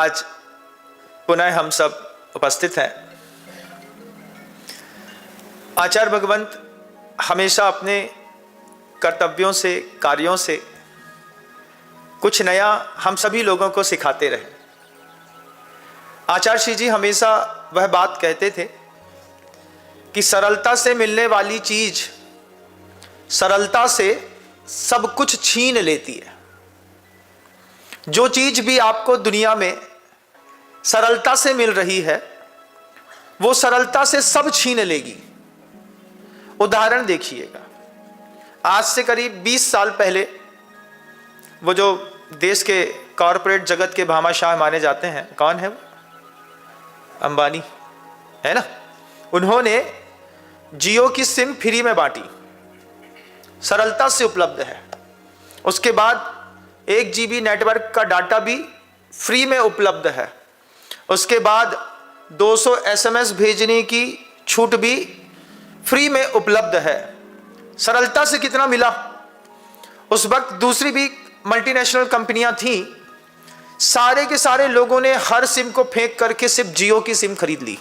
आज पुनः हम सब उपस्थित हैं। आचार्य भगवंत हमेशा अपने कर्तव्यों से, कार्यों से कुछ नया हम सभी लोगों को सिखाते रहे। आचार्य श्री जी हमेशा वह बात कहते थे कि सरलता से मिलने वाली चीज सरलता से सब कुछ छीन लेती है। जो चीज भी आपको दुनिया में सरलता से मिल रही है वो सरलता से सब छीन लेगी। उदाहरण देखिएगा, आज से करीब 20 साल पहले वो जो देश के कॉरपोरेट जगत के भामाशाह माने जाते हैं, कौन है वो? अंबानी, है ना। उन्होंने जियो की सिम फ्री में बांटी, सरलता से उपलब्ध है। उसके बाद 1 GB नेटवर्क का डाटा भी फ्री में उपलब्ध है। उसके बाद 200 SMS भेजने की छूट भी फ्री में उपलब्ध है। सरलता से कितना मिला। उस वक्त दूसरी भी मल्टीनेशनल कंपनियां थीं, सारे के सारे लोगों ने हर सिम को फेंक करके सिर्फ जियो की सिम खरीद ली।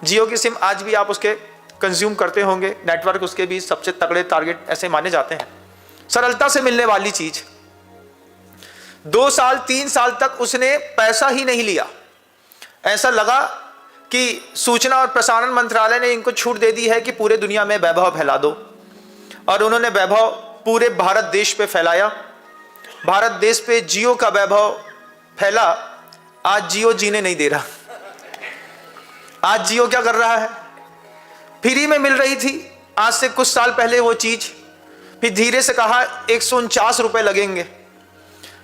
जियो की सिम आज भी आप उसके कंज्यूम करते होंगे, नेटवर्क उसके भी सबसे तगड़े टारगेट ऐसे माने जाते हैं। सरलता से मिलने वाली चीज 2 साल 3 साल तक उसने पैसा ही नहीं लिया। ऐसा लगा कि सूचना और प्रसारण मंत्रालय ने इनको छूट दे दी है कि पूरे दुनिया में वैभव फैला दो, और उन्होंने वैभव पूरे भारत देश पे फैलाया। भारत देश पे जियो का वैभव फैला। आज जियो जीने नहीं दे रहा। आज जियो क्या कर रहा है? फ्री में मिल रही थी आज से कुछ साल पहले वो चीज, फिर धीरे से कहा 149 रुपए लगेंगे,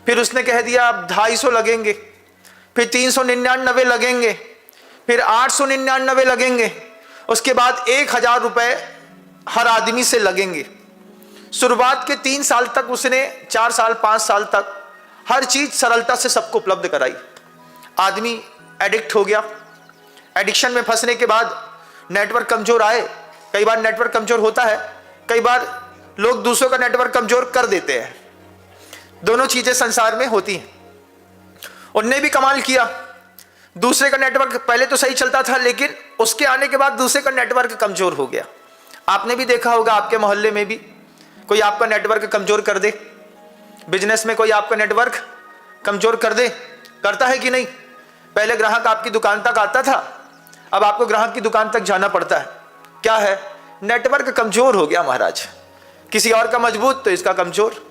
फिर उसने कह दिया अब 250 लगेंगे, फिर 399 लगेंगे, फिर 899 लगेंगे, उसके बाद 1000 रुपए हर आदमी से लगेंगे। शुरुआत के 3 साल तक उसने 4 साल 5 साल तक हर चीज सरलता से सबको उपलब्ध कराई। आदमी एडिक्ट हो गया। एडिक्शन में फंसने के बाद नेटवर्क कमजोर आए। कई बार नेटवर्क कमजोर होता है, कई बार लोग दूसरों का नेटवर्क कमजोर कर देते हैं। दोनों चीजें संसार में होती हैं। उनने भी कमाल किया। दूसरे का नेटवर्क पहले तो सही चलता था, लेकिन उसके आने के बाद दूसरे का नेटवर्क कमजोर हो गया। आपने भी देखा होगा, आपके मोहल्ले में भी कोई आपका नेटवर्क कमजोर कर दे, बिजनेस में कोई आपका नेटवर्क कमजोर कर दे, करता है कि नहीं? पहले ग्राहक आपकी दुकान तक आता था, अब आपको ग्राहक की दुकान तक जाना पड़ता है। क्या है? नेटवर्क कमजोर हो गया महाराज। किसी और का मजबूत तो इसका कमजोर।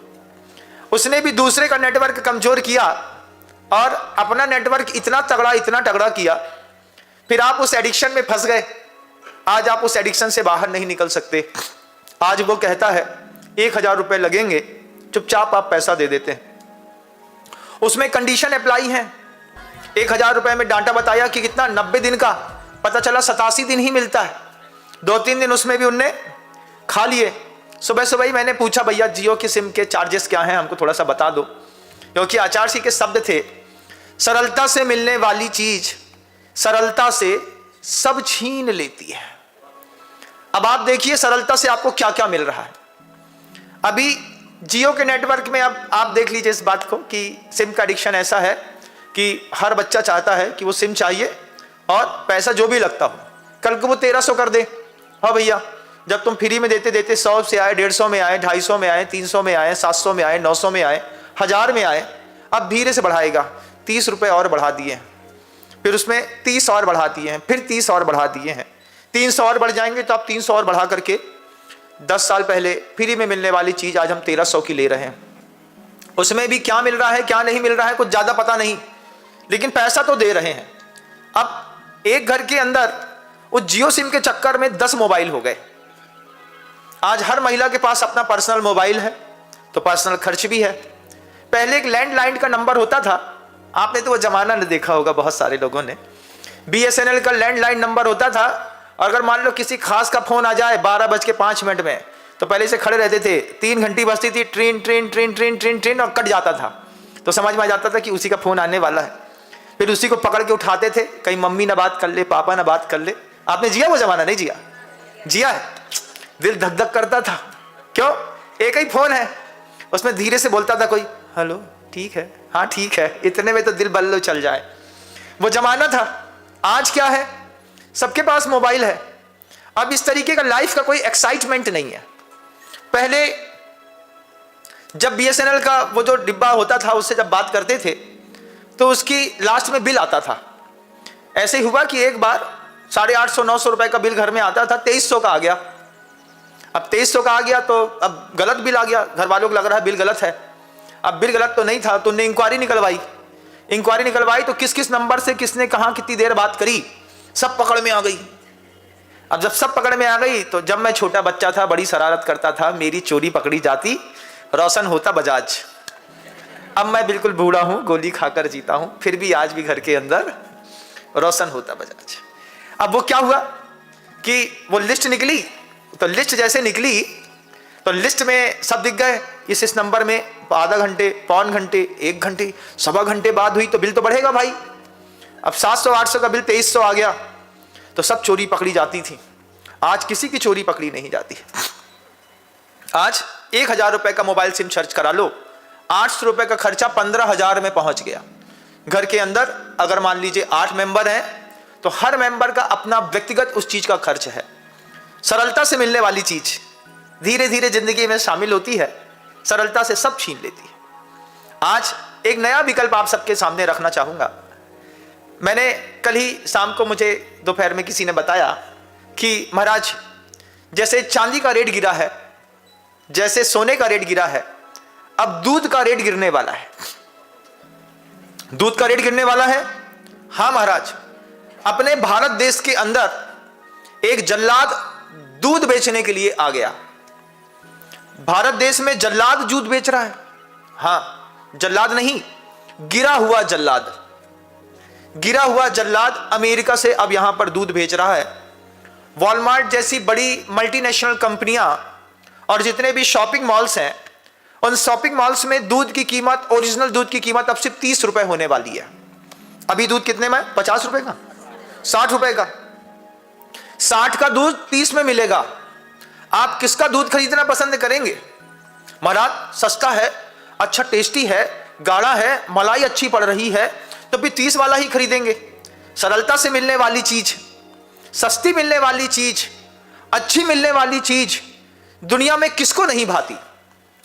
उसने भी दूसरे का नेटवर्क कमजोर किया और अपना नेटवर्क इतना तगड़ा किया। फिर आप उस एडिक्शन में फंस गए। आज आप उस एडिक्शन से बाहर नहीं निकल सकते। आज वो कहता है 1000 रुपए लगेंगे, चुपचाप आप पैसा दे देते हैं। उसमें कंडीशन अप्लाई है। 1000 रुपए में डाटा बताया कि कितना, 90 दिन का, पता चला 87 दिन ही मिलता है। 2-3 दिन उसमें भी उनने खा लिए। सुबह सुबह ही मैंने पूछा, भैया जियो की सिम के चार्जेस क्या हैं, हमको थोड़ा सा बता दो। क्योंकि आचार्य जी के शब्द थे, सरलता से मिलने वाली चीज सरलता से सब छीन लेती है। अब आप देखिए सरलता से आपको क्या क्या मिल रहा है। अभी जियो के नेटवर्क में अब आप देख लीजिए इस बात को कि सिम का एडिक्शन ऐसा है कि हर बच्चा चाहता है कि वो सिम चाहिए और पैसा जो भी लगता हो। कल को वो 1300 कर दे। हाँ भैया, जब तुम फ्री में देते देते 100 से आए, 150 में आए, 250 में आए, 300 में आए, 700 में आए, 900 में आए, 1000 में आए, अब धीरे से बढ़ाएगा। 30 रुपए और बढ़ा दिए हैं, फिर उसमें 30 और बढ़ा दिए हैं, फिर 30 और बढ़ा दिए हैं, 300 और बढ़ जाएंगे तो आप 300 और बढ़ा करके 10 साल पहले फ्री में मिलने वाली चीज आज हम 1300 की ले रहे हैं। उसमें भी क्या मिल रहा है क्या नहीं मिल रहा है कुछ ज्यादा पता नहीं, लेकिन पैसा तो दे रहे हैं। अब एक घर के अंदर उस जियो सिम के चक्कर में 10 मोबाइल हो गए। आज हर महिला के पास अपना पर्सनल मोबाइल है, तो पर्सनल खर्च भी है। पहले एक लैंडलाइन का नंबर होता था, आपने तो वो जमाना नहीं देखा होगा, बहुत सारे लोगों ने। BSNL का लैंडलाइन नंबर होता था, और अगर मान लो किसी खास का फोन आ जाए 12:05 में, तो पहले से खड़े रहते थे, 3 घंटी बजती थी, train train train train train train, और कट जाता था, तो समझ में आ जाता था कि उसी का फोन आने वाला है। फिर उसी को पकड़ के उठाते थे, कहीं मम्मी ना बात कर ले, पापा ना बात कर ले। आपने जिया वो जमाना? नहीं जिया? जिया है। दिल धक धक करता था। क्यों? एक ही फोन है, उसमें धीरे से बोलता था कोई, हेलो ठीक है, हाँ ठीक है, इतने में तो दिल बल्लो चल जाए। वो जमाना था। आज क्या है, सबके पास मोबाइल है। अब इस तरीके का लाइफ का कोई एक्साइटमेंट नहीं है। पहले जब BSNL का वो जो डिब्बा होता था उससे जब बात करते थे तो उसकी लास्ट में बिल आता था। ऐसे ही हुआ कि एक बार 850-900 रुपए का बिल घर में आता था, 2300 का आ गया। अब 2300 का आ गया तो अब गलत बिल आ गया, घर वालों को लग रहा है बिल गलत है। अब बिल गलत तो नहीं था, तो उन्हें इंक्वायरी निकलवाई तो किस किस नंबर से किसने कहां कितनी देर बात करी, सब पकड़ में आ गई। अब जब सब पकड़ में आ गई तो जब मैं छोटा बच्चा था, बड़ी शरारत करता था, मेरी चोरी पकड़ी जाती, रोशन होता बजाज। अब मैं बिल्कुल बूढ़ा हूं, गोली खाकर जीता हूं, फिर भी आज भी घर के अंदर रोशन होता बजाज। अब वो क्या हुआ कि वो लिस्ट निकली, तो लिस्ट जैसे निकली तो लिस्ट में सब दिख गए, इस नंबर में आधा घंटे, पौन घंटे, 1 घंटे, सवा घंटे बाद हुई तो बिल तो बढ़ेगा भाई। अब 700-800 का बिल 2300 आ गया तो सब चोरी पकड़ी जाती थी। आज किसी की चोरी पकड़ी नहीं जाती। आज 1000 रुपए का मोबाइल सिम सर्च करा लो, 800 रुपए का खर्चा 15,000 में पहुंच गया। घर के अंदर अगर मान लीजिए 8 मेंबर हैं तो हर मेंबर का अपना व्यक्तिगत उस चीज का खर्च है। सरलता से मिलने वाली चीज धीरे धीरे जिंदगी में शामिल होती है, सरलता से सब छीन लेती है। आज एक नया विकल्प आप सबके सामने रखना चाहूंगा। मैंने कल ही शाम को, मुझे दोपहर में किसी ने बताया कि महाराज जैसे चांदी का रेट गिरा है, जैसे सोने का रेट गिरा है, अब दूध का रेट गिरने वाला है। दूध का रेट गिरने वाला है। हाँ महाराज, अपने भारत देश के अंदर एक जल्लाद दूध बेचने के लिए आ गया। भारत देश में जल्लाद दूध बेच रहा है। हाँ, जल्लाद नहीं, गिरा हुआ जल्लाद। गिरा हुआ जल्लाद अमेरिका से अब यहां पर दूध बेच रहा है। वॉलमार्ट जैसी बड़ी मल्टीनेशनल कंपनियां और जितने भी शॉपिंग मॉल्स हैं, उन शॉपिंग मॉल्स में दूध की कीमत, ओरिजिनल दूध की कीमत अब सिर्फ 30 रुपए होने वाली है। अभी दूध कितने में? 50 रुपए का, 60 रुपए का। 60 का दूध 30 में मिलेगा। आप किसका दूध खरीदना पसंद करेंगे? महाराज सस्ता है, अच्छा टेस्टी है, गाढ़ा है, मलाई अच्छी पड़ रही है, तो भी 30 वाला ही खरीदेंगे। सरलता से मिलने वाली चीज, सस्ती मिलने वाली चीज, अच्छी मिलने वाली चीज दुनिया में किसको नहीं भाती?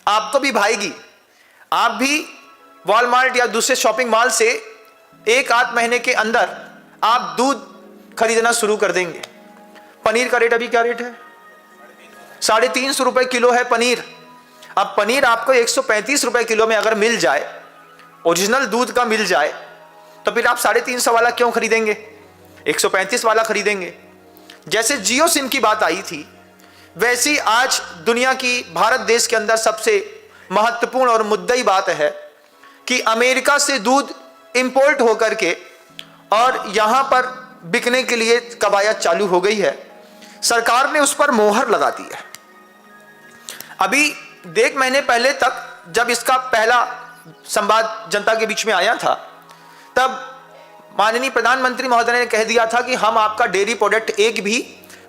आपको भी भाएगी। आप भी वॉलमार्ट या दूसरे शॉपिंग मॉल से 1-8 महीने के अंदर आप दूध खरीदना शुरू कर देंगे। पनीर का रेट अभी क्या रेट है? 350 रुपए किलो है पनीर। अब पनीर आपको 135 रुपए किलो में अगर मिल जाए, ओरिजिनल दूध का मिल जाए, तो फिर आप 350 वाला क्यों खरीदेंगे? 135 वाला खरीदेंगे। जैसे जियो सिम की बात आई थी, वैसी आज दुनिया की, भारत देश के अंदर सबसे महत्वपूर्ण और मुद्दई बात है कि अमेरिका से दूध इंपोर्ट होकर के और यहां पर बिकने के लिए कवायद चालू हो गई है। सरकार ने उस पर मोहर लगा दी है। अभी 1 महीने पहले तक जब इसका पहला संवाद जनता के बीच में आया था, तब माननीय प्रधानमंत्री महोदय ने कह दिया था कि हम आपका डेयरी प्रोडक्ट एक भी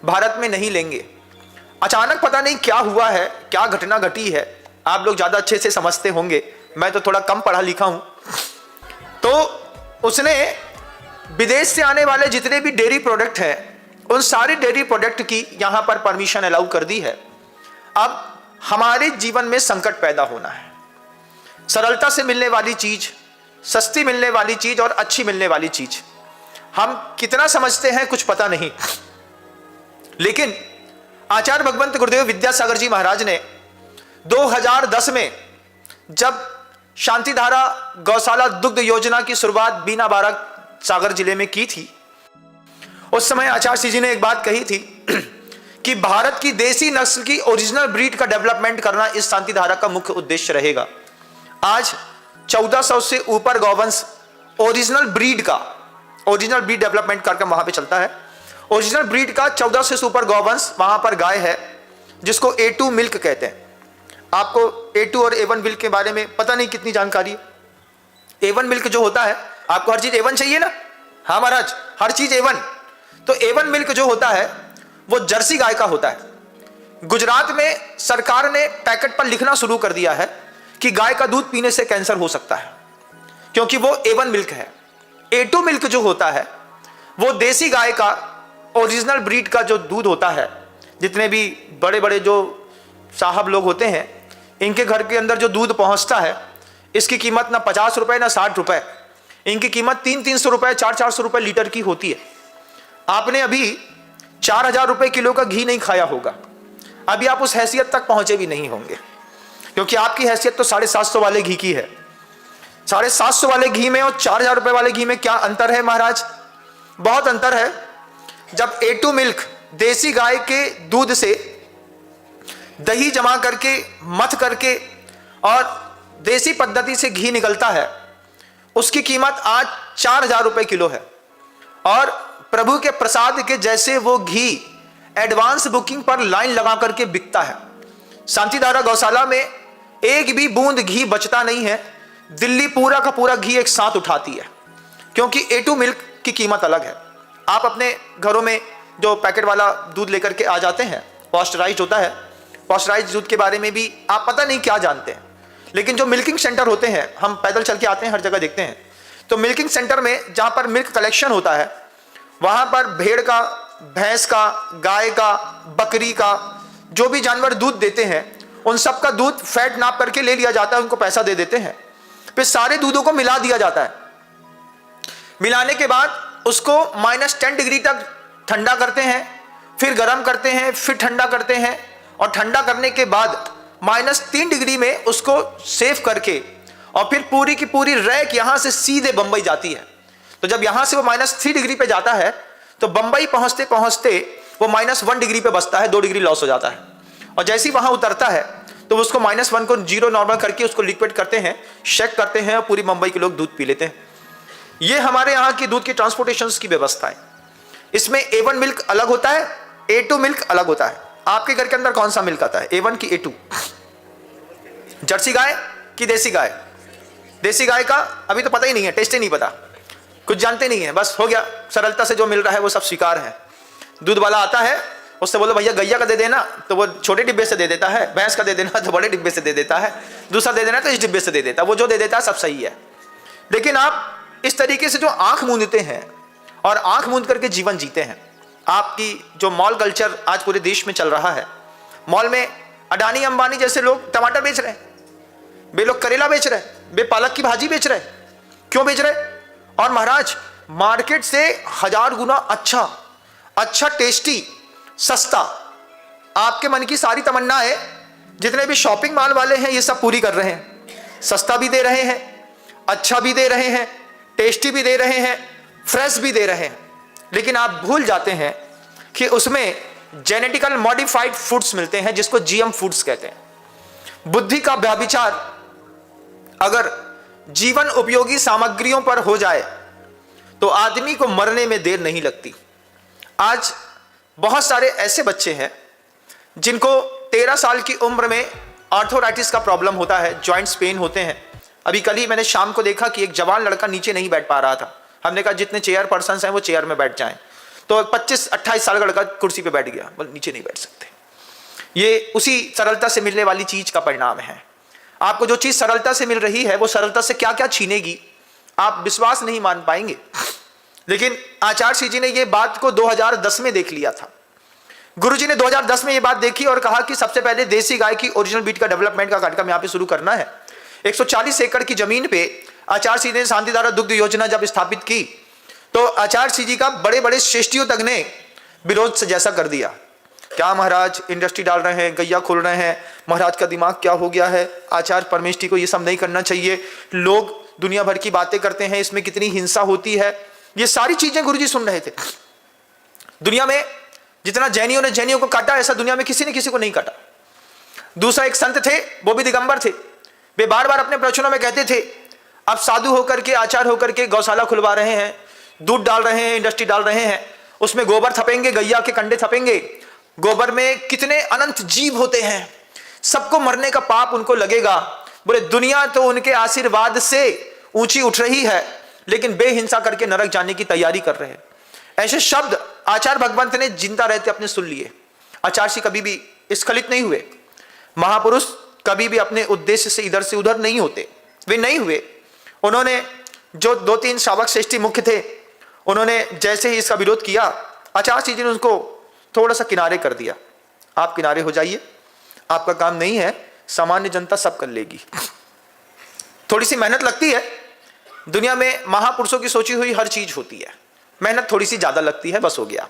भारत में नहीं लेंगे। अचानक पता नहीं क्या हुआ है, क्या घटना घटी है, आप लोग ज्यादा अच्छे से समझते होंगे, मैं तो थोड़ा कम पढ़ा लिखा हूं। तो उसने विदेश से आने वाले जितने भी डेयरी प्रोडक्ट हैं, उन सारे डेयरी प्रोडक्ट की यहां पर परमिशन अलाउ कर दी है। अब हमारे जीवन में संकट पैदा होना है। सरलता से मिलने वाली चीज, सस्ती मिलने वाली चीज और अच्छी मिलने वाली चीज हम कितना समझते हैं कुछ पता नहीं। लेकिन आचार्य भगवंत गुरुदेव विद्यासागर जी महाराज ने 2010 में जब शांतिधारा गौशाला दुग्ध योजना की शुरुआत बीना बारा सागर जिले में की थी, उस समय आचार्य जी ने एक बात कही थी कि भारत की देसी नस्ल की ओरिजिनल ब्रीड का डेवलपमेंट करना इस शांतिधारा का मुख्य उद्देश्य रहेगा। आज 1400 से ऊपर गौवंश ओरिजिनल ब्रीड डेवलपमेंट करके वहां पे चलता है। ओरिजिनल ब्रीड का 1400 से ऊपर गौवंश वहां पर गाय है, जिसको A2 मिल्क कहते हैं। आपको A2 और A1 मिल्क के बारे में पता नहीं कितनी जानकारी है। A1 मिल्क जो होता है, आपको हर चीज A1 चाहिए ना? हाँ महाराज, हर चीज A1। तो A1 मिल्क जो होता है वो जर्सी गाय का होता है। गुजरात में सरकार ने पैकेट पर लिखना शुरू कर दिया है कि गाय का दूध पीने से कैंसर हो सकता है, क्योंकि वो A1 मिल्क है। A2 मिल्क जो होता है वो देसी गाय का ओरिजिनल ब्रीड का जो दूध होता है। जितने भी बड़े बड़े जो साहब लोग होते हैं, इनके घर के अंदर जो दूध पहुंचता है, इसकी कीमत ना 50 रुपए ना 60 रुपए, इनकी कीमत 300-300 रुपए 400-400 रुपए लीटर की होती है। आपने अभी 4000 रुपए किलो का घी नहीं खाया होगा, अभी आप उस हैसियत तक पहुंचे भी नहीं होंगे, क्योंकि आपकी हैसियत तो 750 वाले घी की है। 750 वाले घी में और 4000 रुपए वाले घी में क्या अंतर है महाराज? बहुत अंतर है। जब A2 मिल्क देसी गाय के दूध से दही जमा करके मथ करके और देसी पद्धति से घी निकलता है, उसकी कीमत आज 4000 रुपए किलो है। और प्रभु के प्रसाद के जैसे वो घी एडवांस बुकिंग पर लाइन लगा करके बिकता है। शांतिधारा गौशाला में एक भी बूंद घी बचता नहीं है, दिल्ली पूरा का पूरा घी एक साथ उठाती है, क्योंकि A2 मिल्क की कीमत अलग है। आप अपने घरों में जो पैकेट वाला दूध लेकर के आ जाते हैं, पॉस्चराइज्ड होता है। पॉस्चराइज्ड दूध के बारे में भी आप पता नहीं क्या जानते हैं, लेकिन जो मिल्किंग सेंटर होते हैं, हम पैदल चल के आते हैं, हर जगह देखते हैं, तो मिल्किंग सेंटर में जहां पर मिल्क कलेक्शन होता है, वहां पर भेड़ का, भैंस का, गाय का, बकरी का, जो भी जानवर दूध देते हैं, उन सब का दूध फैट नाप करके ले लिया जाता है, उनको पैसा दे देते हैं, फिर सारे दूधों को मिला दिया जाता है। मिलाने के बाद उसको -10 डिग्री तक ठंडा करते हैं, फिर गर्म करते हैं, फिर ठंडा करते हैं, और ठंडा करने के बाद -3 डिग्री में उसको सेव करके, और फिर पूरी की पूरी रैक यहां से सीधे बंबई जाती है। तो जब यहां से वो -3 डिग्री पे जाता है, तो बंबई पहुंचते पहुंचते वो -1 डिग्री पे बचता है, 2 डिग्री लॉस हो जाता है। और जैसे ही वहां उतरता है तो उसको -1 को 0 नॉर्मल करके उसको लिक्विड करते हैं, शेक करते हैं, और पूरी मुंबई के लोग दूध पी लेते हैं। ये हमारे यहाँ की दूध की ट्रांसपोर्टेशन की व्यवस्था है। इसमें A1 मिल्क अलग होता है, A2 मिल्क अलग होता है। आपके घर के अंदर कौन सा मिल्क आता है, A1 की A2? जर्सी गाय कि देसी गाय? देसी गाय का अभी तो पता ही नहीं है, टेस्ट ही नहीं पता, कुछ जानते नहीं है, बस हो गया, सरलता से जो मिल रहा है वो सब स्वीकार है। दूध वाला आता है, उससे बोलो भैया गैया का दे देना, तो वो छोटे डिब्बे से दे देता है, भैंस का दे देना तो बड़े डिब्बे से दे देता है, दूसरा दे देना तो इस डिब्बे से दे देता है, वो जो दे देता है सब सही है। लेकिन आप इस तरीके से जो आंख मूंदते हैं और आंख मूंद करके जीवन जीते हैं, आपकी जो मॉल कल्चर आज पूरे देश में चल रहा है, मॉल में अडानी अंबानी जैसे लोग टमाटर बेच रहे हैं, वे लोग करेला बेच रहे हैं, वे पालक की भाजी बेच रहे हैं। क्यों बेच रहे? और महाराज मार्केट से 1000 गुना अच्छा टेस्टी सस्ता, आपके मन की सारी तमन्नाएं जितने भी शॉपिंग मॉल वाले हैं ये सब पूरी कर रहे हैं। सस्ता भी दे रहे हैं, अच्छा भी दे रहे हैं, टेस्टी भी दे रहे हैं, फ्रेश भी दे रहे हैं। लेकिन आप भूल जाते हैं कि उसमें जेनेटिकल मॉडिफाइड फूड्स मिलते हैं, जिसको GM फूड्स कहते हैं। बुद्धि का व्यभिचार अगर जीवन उपयोगी सामग्रियों पर हो जाए तो आदमी को मरने में देर नहीं लगती। आज बहुत सारे ऐसे बच्चे हैं जिनको 13 साल की उम्र में आर्थराइटिस का प्रॉब्लम होता है, जॉइंट्स पेन होते हैं। अभी कल ही मैंने शाम को देखा कि एक जवान लड़का नीचे नहीं बैठ पा रहा था। हमने कहा जितने चेयर पर्सन्स हैं वो चेयर में बैठ जाएं, तो 25-28 साल का लड़का कुर्सी पे बैठ गया, बोले नीचे नहीं बैठ सकते। ये उसी सरलता से मिलने वाली चीज का परिणाम है। आपको जो चीज सरलता से मिल रही है वो सरलता से क्या क्या छीनेगी, आप विश्वास नहीं मान पाएंगे। लेकिन आचार्य श्री जी ने ये बात को 2010 में देख लिया था। गुरुजी ने 2010 में ये बात देखी और कहा कि सबसे पहले देसी गाय की ओरिजिनल ब्रीड का डेवलपमेंट का कार्यक्रम यहाँ पे शुरू करना है। 140 एकड़ की जमीन पे आचार्य श्री ने शांतिधारा दुग्ध योजना जब स्थापित की तो आचार्य श्री जी का बड़े बड़े श्रेष्ठियों तक ने विरोध से जैसा कर दिया। क्या महाराज इंडस्ट्री डाल रहे हैं, गैया खोल रहे हैं, महाराज का दिमाग क्या हो गया है, आचार्य परमेष्ठी को ये सब नहीं करना चाहिए, लोग दुनिया भर की बातें करते हैं, इसमें कितनी हिंसा होती है। ये सारी चीजें गुरुजी सुन रहे थे। दुनिया में जितना जैनियों ने जैनियों को काटा, ऐसा दुनिया में किसी ने किसी को नहीं काटा। दूसरा एक संत थे, वो भी दिगंबर थे, वे बार बार अपने प्रवचनों में कहते थे अब साधु होकर के, आचार्य होकर के गौशाला खुलवा रहे हैं, दूध डाल रहे हैं, इंडस्ट्री डाल रहे हैं, उसमें गोबर थपेंगे, गैया के कंडे थपेंगे। गोबर में कितने अनंत जीव होते हैं, सबको मरने का पाप उनको लगेगा। बोले दुनिया तो उनके आशीर्वाद से ऊंची उठ रही है, लेकिन बेहिंसा करके नरक जाने की तैयारी कर रहे हैं। ऐसे शब्द आचार्य भगवंत ने जिंदा रहते अपने सुन लिए। आचार्य जी कभी भी स्खलित नहीं हुए। महापुरुष कभी भी अपने उद्देश्य से इधर से उधर नहीं होते, वे नहीं हुए। उन्होंने जो 2-3 श्रावक श्रेष्ठी मुख्य थे, उन्होंने जैसे ही इसका विरोध किया, आचार्य जी ने उनको थोड़ा सा किनारे कर दिया। आप किनारे हो जाइए, आपका काम नहीं है, सामान्य जनता सब कर लेगी। थोड़ी सी मेहनत लगती है, दुनिया में महापुरुषों की सोची हुई हर चीज होती है, मेहनत थोड़ी सी ज्यादा लगती है, बस हो गया।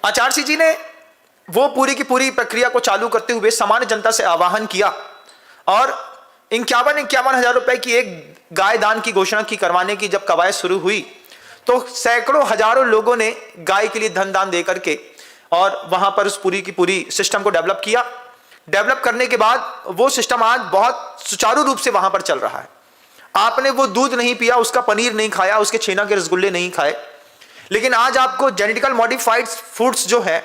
आचार्य जी ने वो पूरी की पूरी प्रक्रिया को चालू करते हुए सामान्य जनता से आह्वान किया और 51 हजार रुपए की एक गाय दान की घोषणा की करवाने की जब कवायद शुरू हुई तो सैकड़ों हजारों लोगों ने गाय के लिए धन दान दे करके और वहां पर उस पूरी की पूरी सिस्टम को डेवलप किया। डेवलप करने के बाद वो सिस्टम आज बहुत सुचारू रूप से वहां पर चल रहा है। आपने वो दूध नहीं पिया, उसका पनीर नहीं खाया, उसके छेना के रसगुल्ले नहीं खाए, लेकिन आज आपको जेनेटिकल मॉडिफाइड फूड्स जो है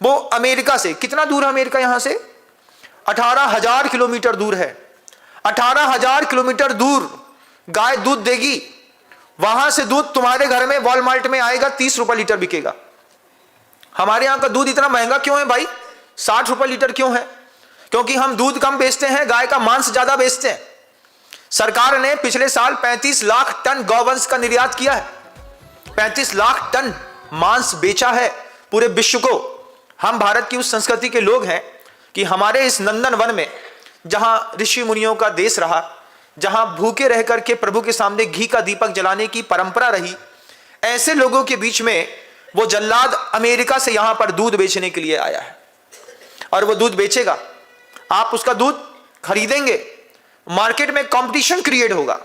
वो अमेरिका से, कितना दूर है अमेरिका यहां से? 18,000 किलोमीटर दूर है। 18,000 किलोमीटर दूर गाय दूध देगी, वहां से दूध तुम्हारे घर में वॉलमार्ट में आएगा, 30 रुपए लीटर बिकेगा। हमारे यहां का दूध इतना महंगा क्यों है भाई? 60 रुपए लीटर क्यों है? क्योंकि हम दूध कम बेचते हैं, गाय का मांस ज्यादा बेचते हैं। सरकार ने पिछले साल 35 लाख टन गौवंश का निर्यात किया है, 35 लाख टन मांस बेचा है पूरे विश्व को। हम भारत की उस संस्कृति के लोग हैं कि हमारे इस नंदन वन में, जहां ऋषि मुनियों का देश रहा, जहां भूखे रह करके प्रभु के सामने घी का दीपक जलाने की परंपरा रही, ऐसे लोगों के बीच में वो जल्लाद अमेरिका से यहां पर दूध बेचने के लिए आया है और वो दूध बेचेगा। आप उसका दूध खरीदेंगे, मार्केट में कंपटीशन क्रिएट होगा।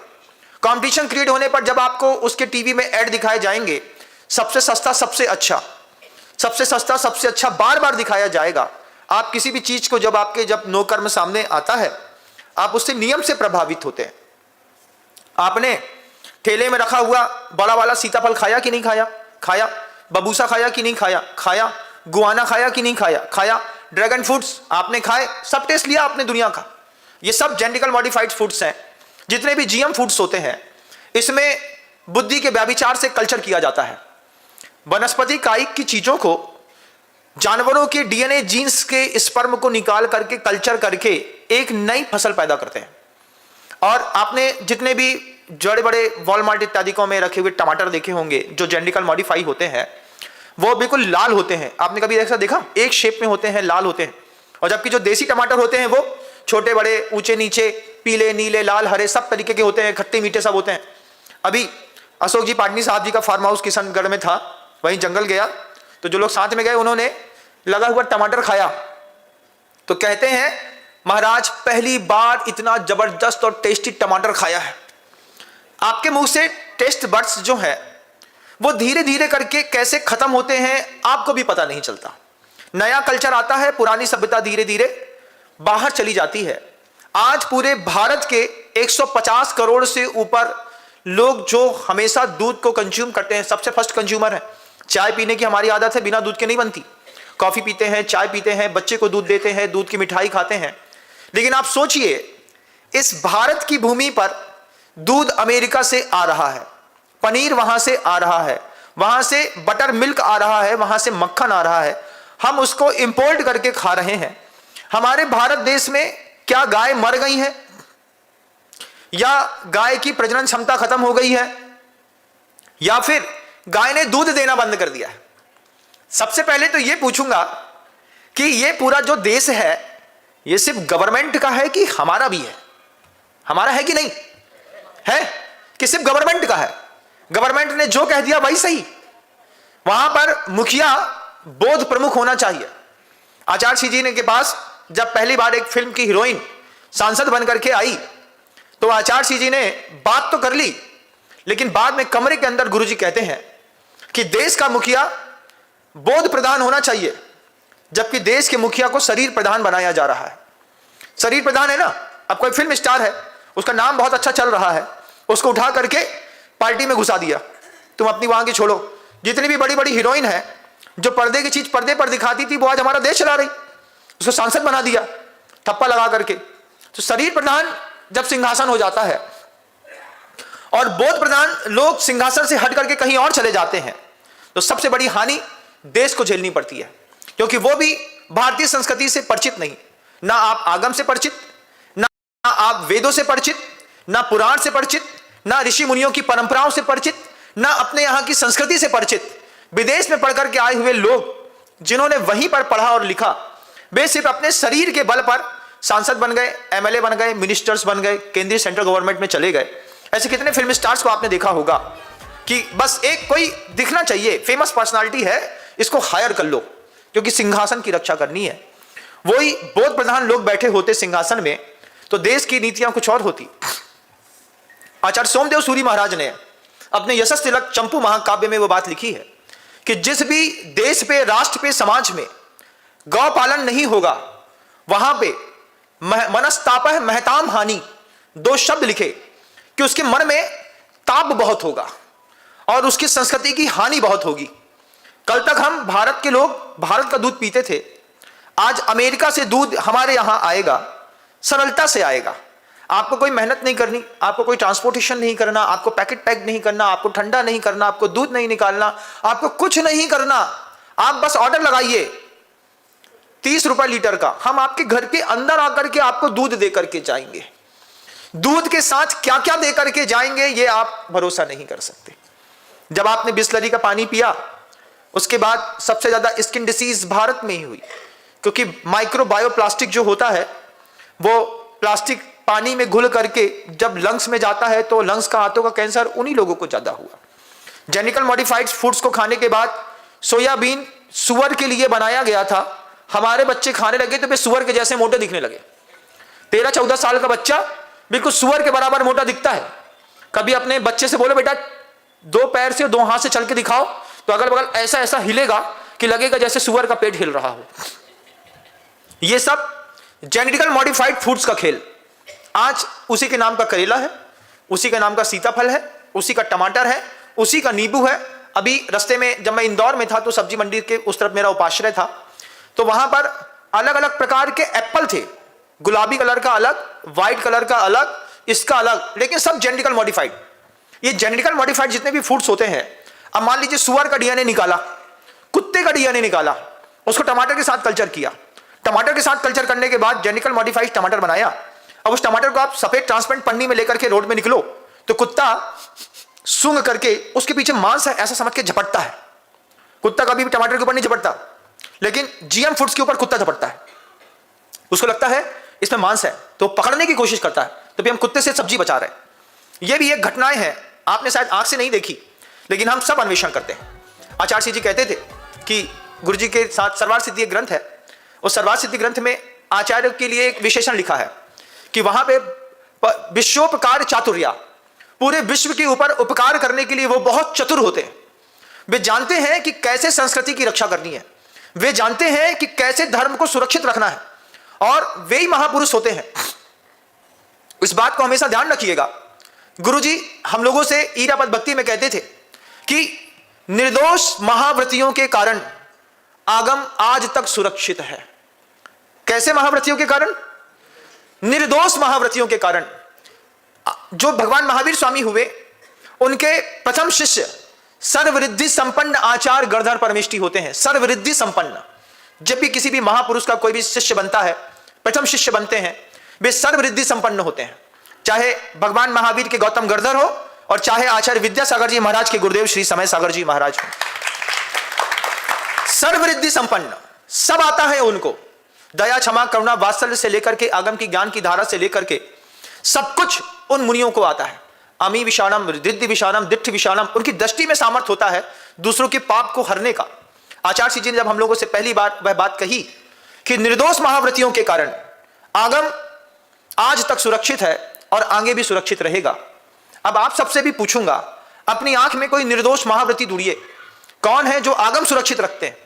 कंपटीशन क्रिएट होने पर जब आपको उसके टीवी में ऐड दिखाए जाएंगे, सबसे सस्ता सबसे अच्छा, सबसे सस्ता सबसे अच्छा बार बार दिखाया जाएगा। आप किसी भी चीज को जब नोकर्म सामने आता है, आप उससे नियम से प्रभावित होते हैं। आपने ठेले में रखा हुआ बड़ा वाला सीताफल खाया कि नहीं खाया? खाया। बबूसा खाया कि नहीं खाया? खाया। गुआना खाया कि नहीं खाया? खाया। ड्रैगन फ्रूट्स आपने खाए, सब टेस्ट लिया आपने दुनिया का। ये सब जेनेटिकल मॉडिफाइड फूड्स हैं। जितने भी जीएम फूड्स होते हैं, इसमें बुद्धि के व्याभिचार से कल्चर किया जाता है। वनस्पति कायिक की चीजों को जानवरों के डीएनए जीन्स के स्पर्म को निकाल करके कल्चर करके एक नई फसल पैदा करते हैं। और आपने जितने भी बड़े बड़े वॉलमार्ट इत्यादिकों में रखे हुए टमाटर देखे होंगे जो जेनेटिकल मॉडिफाई होते हैं, वो बिल्कुल लाल होते हैं। आपने कभी ऐसा देखा? एक शेप में होते हैं, लाल होते हैं। और जबकि जो देसी टमाटर होते हैं वो छोटे बड़े, ऊंचे नीचे, पीले नीले लाल हरे सब तरीके के होते हैं, खट्टे मीठे सब होते हैं। अभी अशोक जी पाटनी साहब जी का फार्म हाउस किशनगढ़ में था, वहीं जंगल गया तो जो लोग साथ में गए उन्होंने लगा हुआ टमाटर खाया तो कहते हैं महाराज पहली बार इतना जबरदस्त और टेस्टी टमाटर खाया है। आपके मुंह से टेस्ट बड्स जो है वो धीरे धीरे करके कैसे खत्म होते हैं आपको भी पता नहीं चलता। नया कल्चर आता है, पुरानी सभ्यता धीरे धीरे बाहर चली जाती है। आज पूरे भारत के 150 करोड़ से ऊपर लोग जो हमेशा दूध को कंज्यूम करते हैं, सबसे फर्स्ट कंज्यूमर है। चाय पीने की हमारी आदत है, बिना दूध के नहीं बनती। कॉफी पीते हैं, चाय पीते हैं, बच्चे को दूध देते हैं, दूध की मिठाई खाते हैं। लेकिन आप सोचिए, इस भारत की भूमि पर दूध अमेरिका से आ रहा है, पनीर वहां से आ रहा है, वहां से बटर मिल्क आ रहा है, वहां से मक्खन आ रहा है, हम उसको इंपोर्ट करके खा रहे हैं। हमारे भारत देश में क्या गाय मर गई है या गाय की प्रजनन क्षमता खत्म हो गई है या फिर गाय ने दूध देना बंद कर दिया है? सबसे पहले तो यह पूछूंगा कि यह पूरा जो देश है यह सिर्फ गवर्नमेंट का है कि हमारा भी है? हमारा है कि नहीं है? कि सिर्फ गवर्नमेंट का है? गवर्नमेंट ने जो कह दिया वही सही? वहां पर मुखिया बोध प्रमुख होना चाहिए। आचार्य जी ने के पास जब पहली बार एक फिल्म की हीरोइन सांसद बन करके आई तो आचार्य जी ने बात तो कर ली, लेकिन बाद में कमरे के अंदर गुरुजी कहते हैं कि देश का मुखिया बोध प्रधान होना चाहिए, जबकि देश के मुखिया को शरीर प्रधान बनाया जा रहा है। शरीर प्रधान है ना, अब कोई फिल्म स्टार है, उसका नाम बहुत अच्छा चल रहा है, उसको उठा करके पार्टी में घुसा दिया। तुम अपनी वहां की छोड़ो, जितनी भी बड़ी बड़ी हीरोइन है जो पर्दे की चीज पर्दे पर दिखाती थी वो आज हमारा देश चला रही, उसको सांसद बना दिया थप्पा लगा करके। तो शरीर प्रधान जब सिंहासन हो जाता है और बोध प्रधान लोग सिंहासन से हट करके कहीं और चले जाते हैं तो सबसे बड़ी हानि देश को झेलनी पड़ती है, क्योंकि वो भी भारतीय संस्कृति से परिचित नहीं। ना आप आगम से परिचित, आप वेदों से परिचित, ना पुराण से परिचित, ना ऋषि मुनियों की परंपराओं से परिचित, ना अपने यहां की संस्कृति से परिचित। विदेश में पढ़कर के आए हुए लोग जिन्होंने वहीं पर पढ़ा और लिखा, वे सिर्फ अपने शरीर के बल पर सांसद बन गए, एमएलए बन गए, मिनिस्टर्स बन गए, केंद्रीय सेंट्रल गवर्नमेंट में चले गए। ऐसे कितने फिल्म स्टार्स को आपने देखा होगा कि बस एक कोई दिखना चाहिए, फेमस पर्सनालिटी है, इसको हायर कर लो क्योंकि सिंहासन की रक्षा करनी है। वही बोध प्रधान लोग बैठे होते सिंहासन में तो देश की नीतियां कुछ और होती। आचार्य सोमदेव सूरी महाराज ने अपने यशस तिलक चंपू महाकाव्य में वो बात लिखी है कि जिस भी देश पे, राष्ट्र पे, समाज में गौ पालन नहीं होगा, वहां पे मनस्तापह महताम हानि, दो शब्द लिखे कि उसके मन में ताप बहुत होगा और उसकी संस्कृति की हानि बहुत होगी। कल तक हम भारत के लोग भारत का दूध पीते थे, आज अमेरिका से दूध हमारे यहां आएगा, सरलता से आएगा। आपको कोई मेहनत नहीं करनी, आपको कोई ट्रांसपोर्टेशन नहीं करना, आपको पैकेट पैक नहीं करना, आपको ठंडा नहीं करना, आपको दूध नहीं निकालना, आपको कुछ नहीं करना। आप बस ऑर्डर लगाइए 30 रुपए लीटर का, हम आपके घर के अंदर आकर के आपको दूध दे करके जाएंगे। दूध के साथ क्या क्या दे करके जाएंगे ये आप भरोसा नहीं कर सकते। जब आपने बिस्लरी का पानी पिया, उसके बाद सबसे ज्यादा स्किन डिसीज भारत में ही हुई, क्योंकि माइक्रोबायो प्लास्टिक जो होता है वो प्लास्टिक पानी में घुल करके जब लंग्स में जाता है तो लंग्स का, हाथों का कैंसर उन्हीं लोगों को ज्यादा हुआ। जेनेटिकल मॉडिफाइड फूड्स को खाने के बाद सोयाबीन सुअर के लिए बनाया गया था, हमारे बच्चे खाने लगे तो वे सुअर के जैसे मोटे दिखने लगे। 13-14 साल का बच्चा बिल्कुल सुअर के बराबर मोटा दिखता है। कभी अपने बच्चे से बोलो बेटा 2 पैर से 2 हाथ से चल के दिखाओ, तो अगल बगल ऐसा ऐसा हिलेगा कि लगेगा जैसे सुअर का पेट हिल रहा हो। यह सब जेनेटिकल मॉडिफाइड फूड्स का खेल। आज उसी के नाम का करेला है, उसी के नाम का सीताफल है, उसी का टमाटर है, उसी का नींबू है। अभी रास्ते में जब मैं इंदौर में था तो सब्जी मंडी के उस तरफ मेरा उपाश्रय था, तो वहां पर अलग अलग प्रकार के एप्पल थे, गुलाबी कलर का अलग, व्हाइट कलर का अलग, इसका अलग, लेकिन सब जेनेटिकल मॉडिफाइड। ये जेनेटिकल मॉडिफाइड जितने भी फूड्स होते हैं, अब मान लीजिए सुअर का डीएनए निकाला, कुत्ते का डीएनए निकाला, उसको टमाटर के साथ कल्चर किया, टमाटर के साथ कल्चर करने के बाद जेनेटिकल मॉडिफाइड टमाटर बनाया। अब उस टमाटर को आप सफेद ट्रांसपेरेंट पन्नी में लेकर के रोड में निकलो तो कुत्ता सूंघ करके उसके पीछे मांस है ऐसा समझ के झपटता है। कुत्ता कभी भी टमाटर के ऊपर नहीं झपटता, लेकिन जीएम फूड्स के ऊपर कुत्ता झपटता है। उसको लगता है इसमें मांस है तो पकड़ने की कोशिश करता है, तो भी हम कुत्ते से सब्जी बचा रहे हैं। ये भी एक घटनाएं हैं, आपने शायद आंख से नहीं देखी, लेकिन हम सब अन्वेषण करते हैं। आचार्य सिंह जी कहते थे कि गुरु जी के साथ सरवार सिद्धि एक ग्रंथ है, उस सरवार सिद्धि ग्रंथ में आचार्य के लिए एक विशेषण लिखा है कि वहां पे विश्वोपकार चातुर्या, पूरे विश्व के ऊपर उपकार करने के लिए वो बहुत चतुर होते हैं। वे जानते हैं कि कैसे संस्कृति की रक्षा करनी है, वे जानते हैं कि कैसे धर्म को सुरक्षित रखना है, और वे ही महापुरुष होते हैं। इस बात को हमेशा ध्यान रखिएगा। गुरुजी हम लोगों से ईरापद भक्ति में कहते थे कि निर्दोष महाव्रतियों के कारण आगम आज तक सुरक्षित है। कैसे महाव्रतियों के कारण? निर्दोष महाव्रतियों के कारण। जो भगवान महावीर स्वामी हुए, उनके प्रथम शिष्य सर्वरिद्धि संपन्न आचार्य गणधर परमेष्ठी होते हैं। सर्वरिद्धि संपन्न। जब भी किसी भी महापुरुष का कोई भी शिष्य बनता है, प्रथम शिष्य बनते हैं, वे सर्वरिद्धि संपन्न होते हैं। चाहे भगवान महावीर के गौतम गणधर हो और चाहे आचार्य विद्यासागर जी महाराज के गुरुदेव श्री समय सागर जी महाराज हो। सर्वरिद्धि संपन्न, सब आता है उनको। दया, क्षमा, करुणा, वात्सल्य से लेकर के आगम की ज्ञान की धारा से लेकर के सब कुछ उन मुनियों को आता है। अमी विषाणम, रिद्धि विषाणम, दिट्ठ विषाणम, उनकी दृष्टि में सामर्थ्य होता है दूसरों के पाप को हरने का। आचार्य सिंह जी ने जब हम लोगों से पहली बार वह बात कही कि निर्दोष महाव्रतियों के कारण आगम आज तक सुरक्षित है और आगे भी सुरक्षित रहेगा। अब आप सबसे भी पूछूंगा, अपनी आंख में कोई निर्दोष महाव्रती ढूंढिए, कौन है जो आगम सुरक्षित रखते हैं?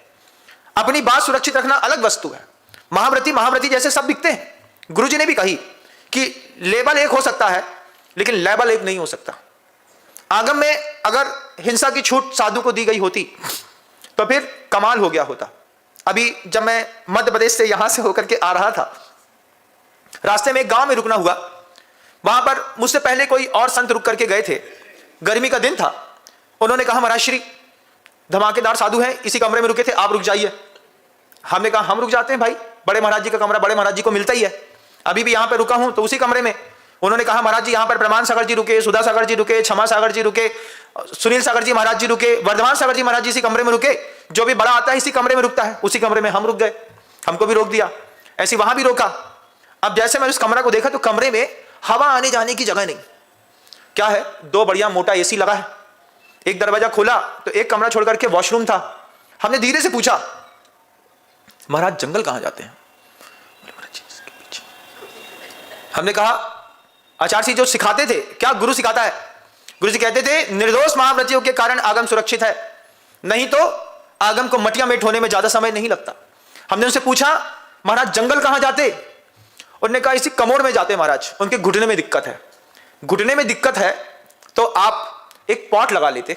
अपनी बात सुरक्षित रखना अलग वस्तु है। महाव्रती महाव्रती जैसे सब दिखते हैं। गुरुजी ने भी कही कि लेबल एक हो सकता है लेकिन लेबल एक नहीं हो सकता। आगम में अगर हिंसा की छूट साधु को दी गई होती तो फिर कमाल हो गया होता। अभी जब मैं मध्य प्रदेश से यहां से होकर के आ रहा था, रास्ते में एक गांव में रुकना हुआ। वहां पर मुझसे पहले कोई और संत रुक करके गए थे। गर्मी का दिन था। उन्होंने कहा महाराज श्री धमाकेदार साधु हैं, इसी कमरे में रुके थे, आप रुक जाइए। हमने कहा हम रुक जाते हैं भाई, बड़े महाराज जी का कमरा बड़े महाराज जी को मिलता ही है। अभी भी यहां पर रुका हूं तो उसी कमरे में उन्होंने कहा महाराज जी यहां पर प्रमाण सागर जी रुके, सुधा सागर जी रुके, क्षमा सागर जी रुके, सुनील सागर जी महाराज जी रुके, वर्धमान सागर जी महाराज जी इसी कमरे में रुके। जो भी बड़ा आता है इसी कमरे में रुकता है। उसी कमरे में हम रुक गए, हमको भी रोक दिया, ऐसे वहां भी रोका। अब जैसे मैं उस कमरा को देखा तो कमरे में हवा आने जाने की जगह नहीं। क्या है, 2 बढ़िया मोटा एसी लगा है। एक दरवाजा खोला तो एक कमरा छोड़ करके वॉशरूम था। हमने धीरे से पूछा महाराज जंगल कहां जाते हैं? हमने कहा आचार्य जी जो सिखाते थे, क्या गुरु सिखाता है? गुरु जी कहते थे निर्दोष महाव्रतियों के कारण आगम सुरक्षित है, नहीं तो आगम को मटिया मेट होने में ज्यादा समय नहीं लगता। हमने उनसे पूछा महाराज जंगल कहां जाते? उन्होंने कहा इसी कमोड में जाते महाराज, उनके घुटने में दिक्कत है। घुटने में दिक्कत है तो आप एक पॉट लगा लेते,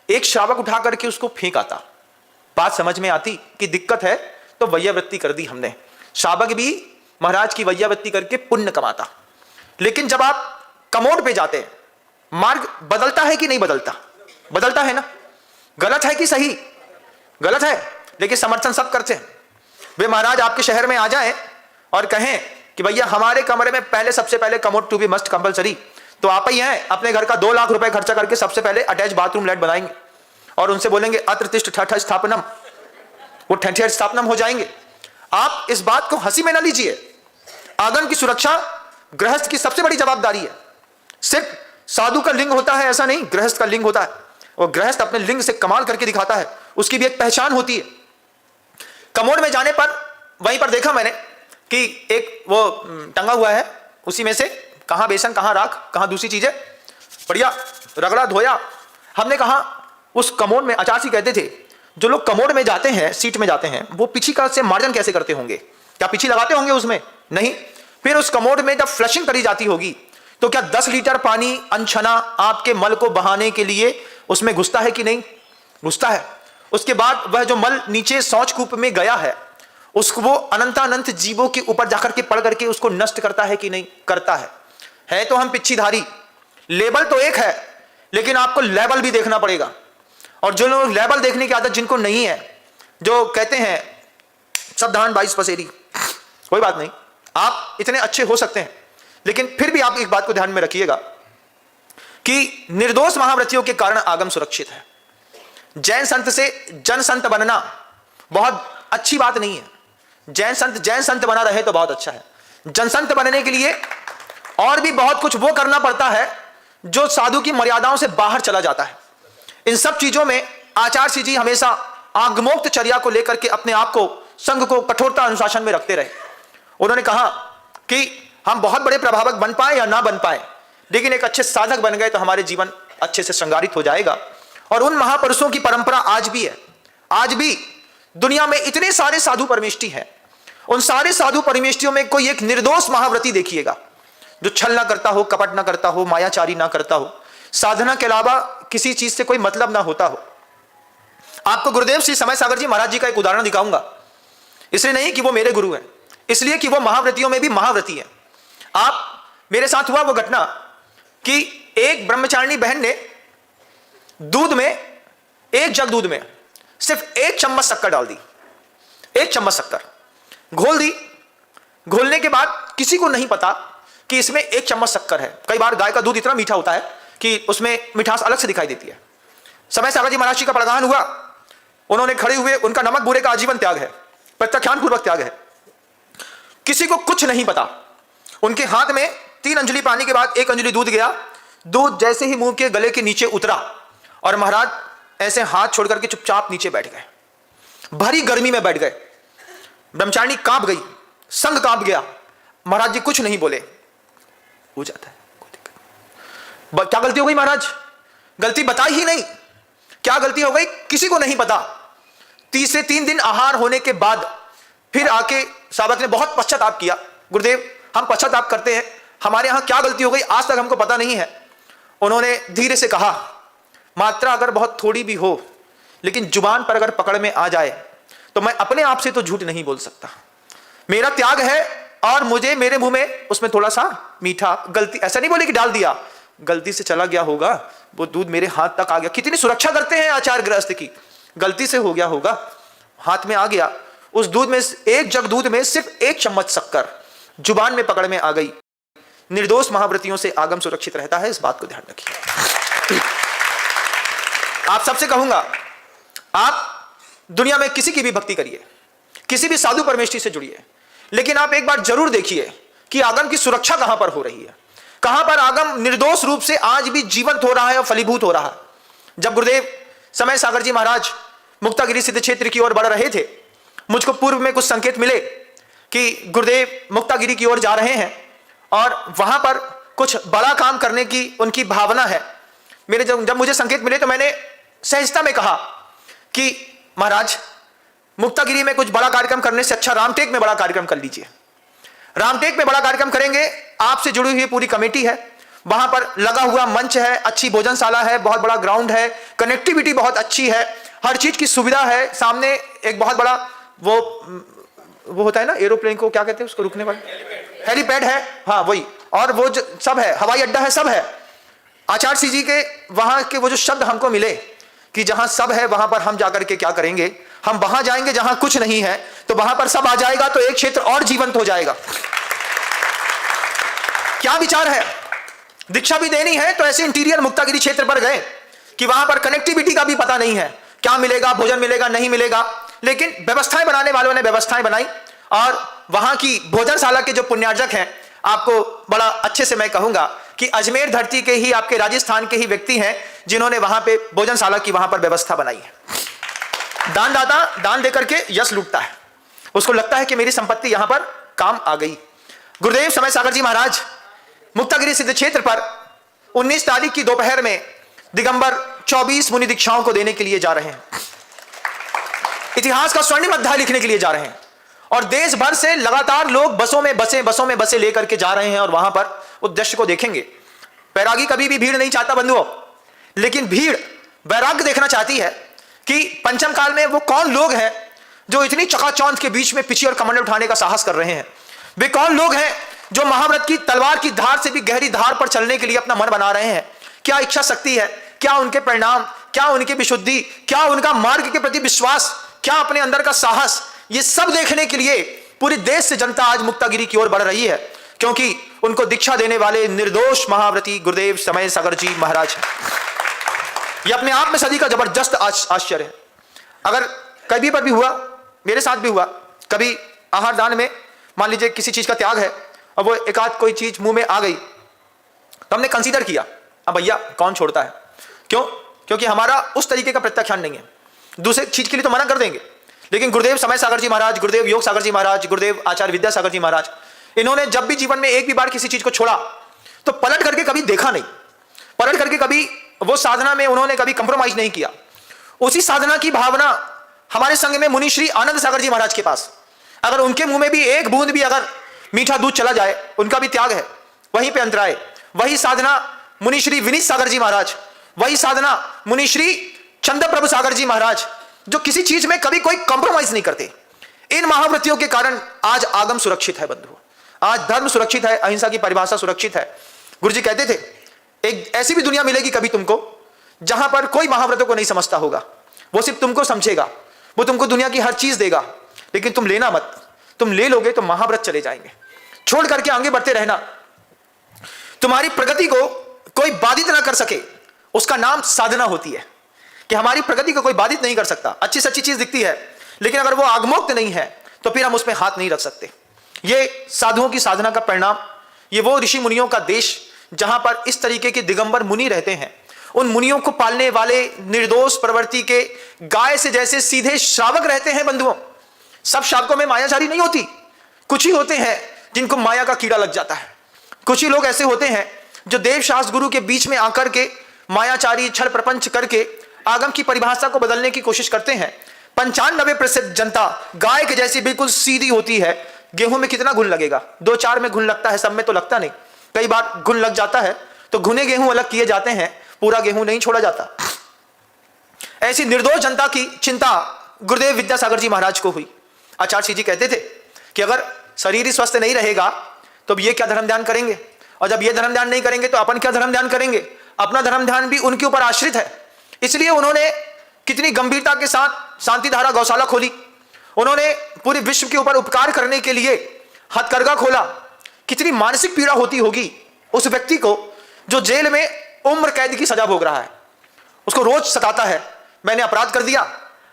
एक शावक उठा करके उसको फेंक आता। बात समझ में आती कि दिक्कत है तो वैयावृत्ति कर दी हमने। शावक भी महाराज की वैयावृत्ति करके पुण्य कमाता। लेकिन जब आप कमोड पे जाते हैं, मार्ग बदलता है कि नहीं बदलता? बदलता है ना। गलत है कि सही? गलत है, लेकिन समर्थन सब करते हैं। वे महाराज आपके शहर में आ जाएं और कहें कि भैया हमारे कमरे में पहले सबसे पहले commode to be must compulsory, तो आप ही हैं अपने घर का 2 लाख रुपए खर्चा करके सबसे पहले अटैच बाथरूम लेट बनाएंगे और उनसे बोलेंगे अत्र तिष्ठ ठठ स्थापनम, वो ठठ स्थापनम हो जाएंगे। आप इस बात को हंसी में ना लीजिए। आगम की सुरक्षा गृहस्थ की सबसे बड़ी जवाबदारी है। सिर्फ साधु का लिंग होता है ऐसा नहीं, गृहस्थ का लिंग होता है। और गृहस्थ अपने लिंग से कमाल करके दिखाता है, उसकी भी एक पहचान होती है। कमोड में जाने पर वहीं पर देखा मैंने कि एक वो टंगा हुआ है, उसी में से कहां बेसन कहां राख कहां दूसरी चीजें, बढ़िया रगड़ा धोया। हमने कहा उस कमोड में आचार्य जी कहते थे जो लोग कमोड में जाते हैं, सीट में जाते हैं, वो पीछी का से मार्जन कैसे करते होंगे? क्या पीछी लगाते होंगे उसमें? नहीं। फिर उस कमोड में जब फ्लशिंग करी जाती होगी तो क्या 10 लीटर पानी अनछना आपके मल को बहाने के लिए उसमें घुसता है कि नहीं? घुसता है। उसके बाद वह जो मल नीचे शौच कूप में गया है उसको वो अनंतानंत जीवों के ऊपर जाकर के पड़ करके उसको नष्ट करता है कि नहीं? करता है तो हम पिच्छीधारी। लेबल तो एक है लेकिन आपको लेवल भी देखना पड़ेगा। और जो लोग लेवल देखने की आदत जिनको नहीं है, जो कहते हैं सब धान 22 पसेरी, कोई बात नहीं, आप इतने अच्छे हो सकते हैं, लेकिन फिर भी आप एक बात को ध्यान में रखिएगा कि निर्दोष महाव्रतियों के कारण आगम सुरक्षित है। जैन संत से जन संत बनना बहुत अच्छी बात नहीं है। जैन संत बना रहे तो बहुत अच्छा है। जन संत बनने के लिए और भी बहुत कुछ वो करना पड़ता है जो साधु की मर्यादाओं से बाहर चला जाता है। इन सब चीजों में आचार्य जी हमेशा आगमोक्त चर्या को लेकर के अपने आप को, संघ को कठोरता अनुशासन में रखते रहे। उन्होंने कहा कि हम बहुत बड़े प्रभावक बन पाए या ना बन पाए, लेकिन एक अच्छे साधक बन गए तो हमारे जीवन अच्छे से श्रृंगारित हो जाएगा। और उन महापुरुषों की परंपरा आज भी है। आज भी दुनिया में इतने सारे साधु परमेष्ठी हैं, उन सारे साधु परमेष्ठियों में कोई एक निर्दोष महाव्रती देखिएगा जो छल ना करता हो, कपट ना करता हो, मायाचारी ना करता हो, साधना के अलावा किसी चीज से कोई मतलब ना होता हो। आपको गुरुदेव श्री समय सागर जी महाराज जी का एक उदाहरण दिखाऊंगा, इसलिए नहीं कि वो मेरे गुरु हैं, इसलिए कि वो महाव्रतियों में भी महाव्रती है। आप मेरे साथ हुआ वो घटना कि एक ब्रह्मचारिणी बहन ने दूध में, एक जग दूध में सिर्फ 1 चम्मच शक्कर डाल दी। 1 चम्मच शक्कर घोल दी। घोलने के बाद किसी को नहीं पता कि इसमें 1 चम्मच शक्कर है। कई बार गाय का दूध इतना मीठा होता है कि उसमें मिठास अलग से दिखाई देती है। समय सागर जी महाराज जी का प्रदान हुआ, उन्होंने खड़े हुए, उनका नमक बुरे का आजीवन त्याग है, प्रत्याख्यान पूर्वक त्याग है। किसी को कुछ नहीं पता। उनके हाथ में 3 अंजलि पानी के बाद 1 अंजलि दूध गया। दूध जैसे ही मुंह के गले के नीचे उतरा और महाराज ऐसे हाथ छोड़ करके चुपचाप नीचे बैठ गए। भरी गर्मी में बैठ गए। ब्रह्मचारिणी कांप गई, संग कांप गया। महाराज जी कुछ नहीं बोले। हो जाता है, कोई दिक्कत। क्या गलती हो गई महाराज? गलती बताई ही नहीं। क्या गलती हो गई किसी को नहीं पता। 30 से 3 दिन आहार होने के बाद फिर आके साहब ने बहुत पश्चाताप किया, गुरुदेव हम पश्चाताप करते हैं, हमारे यहां क्या गलती हो गई आज तक हमको पता नहीं है। उन्होंने धीरे से कहा, मात्रा अगर बहुत थोड़ी भी हो लेकिन जुबान पर अगर पकड़ में आ जाए तो मैं अपने आप से तो झूठ नहीं बोल सकता। मेरा त्याग है और मुझे मेरे मुंह में उसमें थोड़ा सा मीठा, गलती ऐसा नहीं बोले कि डाल दिया, गलती से चला गया होगा, वो दूध मेरे हाथ तक आ गया। कितनी सुरक्षा करते हैं आचार्य गृहस्थ की। गलती से हो गया होगा, हाथ में आ गया। उस दूध में, 1 जग दूध में सिर्फ 1 चम्मच शक्कर, जुबान में पकड़ में आ गई, निर्दोष महाव्रतियों से आगम सुरक्षित रहता है, इस बात को ध्यान रखिए। आप सबसे कहूंगा, आप दुनिया में किसी की भी भक्ति करिए, किसी भी साधु परमेष्ठी से जुड़िए, लेकिन आप एक बार जरूर देखिए कि आगम की सुरक्षा कहां पर हो रही है, कहां पर आगम निर्दोष रूप से आज भी जीवंत हो रहा है और फलीभूत हो रहा है। जब गुरुदेव समय सागर जी महाराज मुक्तागिरी सिद्ध क्षेत्र की ओर बढ़ रहे थे, मुझको पूर्व में कुछ संकेत मिले कि गुरुदेव मुक्तागिरी की ओर जा रहे हैं और वहां पर कुछ बड़ा काम करने की उनकी भावना है। मेरे जब मुझे संकेत मिले तो मैंने सहजता में कहा कि महाराज, मुक्तागिरी में कुछ बड़ा कार्यक्रम करने से अच्छा रामटेक में बड़ा कार्यक्रम कर लीजिए। रामटेक में बड़ा कार्यक्रम करेंगे, आपसे जुड़ी हुई पूरी कमेटी है, वहां पर लगा हुआ मंच है, अच्छी भोजनशाला है, बहुत बड़ा ग्राउंड है, कनेक्टिविटी बहुत अच्छी है, हर चीज की सुविधा है, सामने एक बहुत बड़ा वो होता है ना, एरोप्लेन को क्या कहते हैं उसको रुकने वाला, हेलीपैड है, हाँ वही, और वो जो सब है, हवाई अड्डा है, सब है। आचार्य सिंह जी के वहां के वो जो शब्द हमको मिले कि जहां सब है वहां पर हम जाकर के क्या करेंगे, हम वहां जाएंगे जहां कुछ नहीं है, तो वहां पर सब आ जाएगा, तो एक क्षेत्र और जीवंत हो जाएगा। क्या विचार है? दीक्षा भी देनी है तो ऐसे इंटीरियर मुक्तागिरी क्षेत्र पर गए कि वहां पर कनेक्टिविटी का भी पता नहीं है, क्या मिलेगा, भोजन मिलेगा नहीं मिलेगा, लेकिन व्यवस्थाएं बनाने वालों ने व्यवस्थाएं बनाई और वहां की भोजनशाला के जो पुण्यार्जक हैं, आपको बड़ा अच्छे से मैं कहूंगा कि अजमेर धरती के ही, आपके राजस्थान के ही व्यक्ति हैं जिन्होंने वहां पे भोजनशाला की वहां पर व्यवस्था बनाई है। दानदाता दान देकर के यश लूटता है, उसको लगता है कि मेरी संपत्ति यहां पर काम आ गई। गुरुदेव समय सागर जी महाराज मुक्तागिरी सिद्ध क्षेत्र पर 19 तारीख की दोपहर में दिगंबर 24 मुनि दीक्षाओं को देने के लिए जा रहे हैं, इतिहास का स्वर्णिम अध्याय लिखने के लिए जा रहे हैं, और देश भर से लगातार लोग बसों में बसें लेकर के जा रहे हैं और वहां पर उस दृश्य को देखेंगे। बैरागी कभी भी भीड़ नहीं चाहता बंधुओं, लेकिन भीड़ वैराग्य देखना चाहती है कि पंचम काल में वो कौन लोग हैं जो इतनी चकाचौंध के बीच में पिछी और कमंडल उठाने का साहस कर रहे हैं। वे कौन लोग हैं जो महाव्रत की तलवार की धार से भी गहरी धार पर चलने के लिए अपना मन बना रहे हैं। क्या इच्छा शक्ति है, क्या उनके परिणाम, क्या उनकी विशुद्धि, क्या उनका मार्ग के प्रति विश्वास, क्या अपने अंदर का साहस, ये सब देखने के लिए पूरे देश से जनता आज मुक्तागिरी की ओर बढ़ रही है, क्योंकि उनको दीक्षा देने वाले निर्दोष महाव्रती गुरुदेव समय सागर जी महाराज हैं। ये अपने आप में सदी का जबरदस्त आश्चर्य है। अगर कभी पर भी हुआ, मेरे साथ भी हुआ, कभी आहार दान में मान लीजिए किसी चीज का त्याग है और वो एक आध कोई चीज मुंह में आ गई, तो हमने कंसीडर किया, अब भैया कौन छोड़ता है, क्यों? क्योंकि हमारा उस तरीके का प्रत्याख्यान नहीं है, दूसरे चीज के लिए तो मना कर देंगे। लेकिन गुरुदेव समय सागर जी महाराज, गुरुदेव योग सागर जी महाराज, गुरुदेव आचार्य विद्यासागर जी महाराज, इन्होंने जब भी जीवन में एक भी बार किसी चीज को छोड़ा तो पलट करके कभी देखा नहीं, पलट करके कभी वो साधना में उन्होंने कभी कंप्रोमाइज नहीं किया। उसी साधना की भावना हमारे संग में मुनि श्री आनंद सागर जी महाराज के पास, अगर उनके मुंह में भी एक बूंद भी अगर मीठा दूध चला जाए, उनका भी त्याग है, वहीं पे अंतराय। वही साधना मुनि श्री विनीत सागर जी महाराज, वही साधना मुनि श्री चंद्र प्रभु सागर जी महाराज, जो किसी चीज में कभी कोई कॉम्प्रोमाइज नहीं करते। इन महाव्रतियों के कारण आज आगम सुरक्षित है बंधु, आज धर्म सुरक्षित है, अहिंसा की परिभाषा सुरक्षित है। गुरु जी कहते थे एक ऐसी भी दुनिया मिलेगी कभी तुमको जहां पर कोई महाव्रतों को नहीं समझता होगा, वो सिर्फ तुमको समझेगा, वो तुमको दुनिया की हर चीज देगा, लेकिन तुम लेना मत, तुम ले लोगे तो महाव्रत चले जाएंगे। छोड़ करके आगे बढ़ते रहना, तुम्हारी प्रगति को कोई बाधित ना कर सके, उसका नाम साधना होती है। कि हमारी प्रगति को कोई बाधित नहीं कर सकता, अच्छी से अच्छी चीज दिखती है, लेकिन अगर वो आगमोक्त नहीं है तो फिर हम उसमें हाथ नहीं रख सकते। ये साधुओं की साधना का परिणाम, ये वो ऋषि मुनियों का देश जहां पर इस तरीके के दिगंबर मुनि रहते हैं। उन मुनियों को पालने वाले निर्दोष प्रवृत्ति के गाय से जैसे सीधे श्रावक रहते हैं बंधुओं। सब श्रावकों में मायाचारी नहीं होती, कुछ ही होते हैं जिनको माया का कीड़ा लग जाता है। कुछ ही लोग ऐसे होते हैं जो देवशास्त्र गुरु के बीच में आकर के मायाचारी छल प्रपंच करके आगम की परिभाषा को बदलने की कोशिश करते हैं। 95% जनता गाय के जैसी बिल्कुल सीधी होती है। गेहूं में कितना घुन लगेगा, 2-4 में घुन लगता है, सब में तो लगता नहीं। कई बार घुन लग जाता है तो घुने गेहूं अलग किए जाते हैं, पूरा गेहूं नहीं छोड़ा जाता। ऐसी निर्दोष जनता की चिंता गुरुदेव विद्यासागर जी महाराज को हुई। आचार्य सिंह जी कहते थे कि अगर शरीर ही स्वस्थ नहीं रहेगा तो अब ये क्या धर्म ध्यान करेंगे, और जब ये धर्म ध्यान नहीं करेंगे तो अपन क्या धर्म ध्यान करेंगे। अपना धर्म ध्यान भी उनके ऊपर आश्रित है। इसलिए उन्होंने कितनी गंभीरता के साथ शांति धारा गौशाला खोली। उन्होंने पूरे विश्व के ऊपर उपकार करने के लिए हथकरघा खोला। कितनी मानसिक पीड़ा होती होगी उस व्यक्ति को जो जेल में उम्र कैद की सजा भोग रहा है। उसको रोज सताता है, मैंने अपराध कर दिया,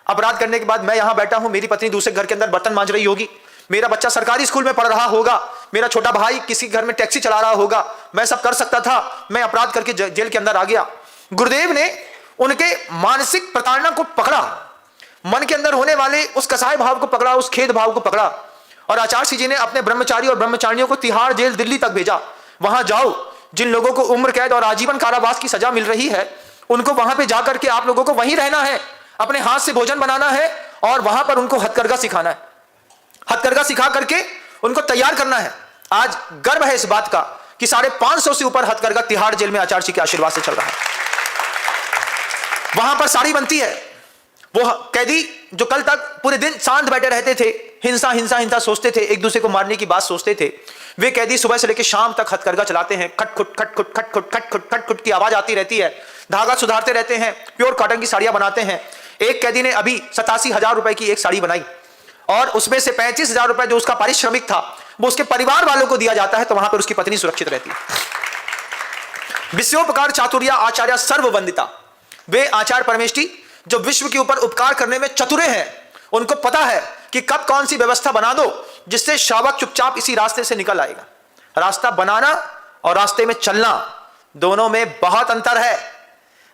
अपराध करने के बाद मैं यहां बैठा हूं, मेरी पत्नी दूसरे घर के अंदर बर्तन मांज रही होगी, मेरा बच्चा सरकारी स्कूल में पढ़ रहा होगा, मेरा छोटा भाई किसी घर में टैक्सी चला रहा होगा, मैं सब कर सकता था, मैं अपराध करके जेल के अंदर आ गया। गुरुदेव ने उनके मानसिक प्रताड़ना को पकड़ा, मन के अंदर होने वाले उस कसाय भाव को पकड़ा, उस खेद भाव को पकड़ा, और आचार्य जी ने अपने ब्रह्मचारी और ब्रह्मचारियों को तिहाड़ जेल दिल्ली तक भेजा। वहां जाओ, जिन लोगों को उम्र कैद और आजीवन कारावास की सजा मिल रही है, उनको वहां पे जाकर के आप लोगों को वहीं रहना है, अपने हाथ से भोजन बनाना है और वहां पर उनको हथकरघा सिखाना है, हथकरघा सिखा करके उनको तैयार करना है। आज गर्व है इस बात का कि 550 से ऊपर हथकरघा तिहाड़ जेल में आचार्य जी के आशीर्वाद से चल रहा है। वहां पर साड़ी बनती है। वो कैदी जो कल तक पूरे दिन शांत बैठे रहते थे, हिंसा हिंसा हिंसा सोचते थे, एक दूसरे को मारने की बात सोचते थे, वे कैदी सुबह से लेकर शाम तक हथकरघा चलाते हैं। खटखुट खटखुट खटखुट खटखुट खटखुट की आवाज आती रहती है, धागा सुधारते रहते हैं, प्योर कॉटन की साड़ियां बनाते हैं। एक कैदी ने अभी 87,000 रुपए की एक साड़ी बनाई और उसमें से 35,000 रुपए जो उसका पारिश्रमिक था वो उसके परिवार वालों को दिया जाता है, तो वहां पर उसकी पत्नी सुरक्षित रहती है। विश्वोपकार चातुर्या आचार्य सर्ववंदिता, वे आचार्य परमेष्ठी जो विश्व के ऊपर उपकार करने में चतुरे हैं। उनको पता है कि कब कौन सी व्यवस्था बना दो जिससे श्रावक चुपचाप इसी रास्ते से निकल आएगा। रास्ता बनाना और रास्ते में चलना, दोनों में बहुत अंतर है।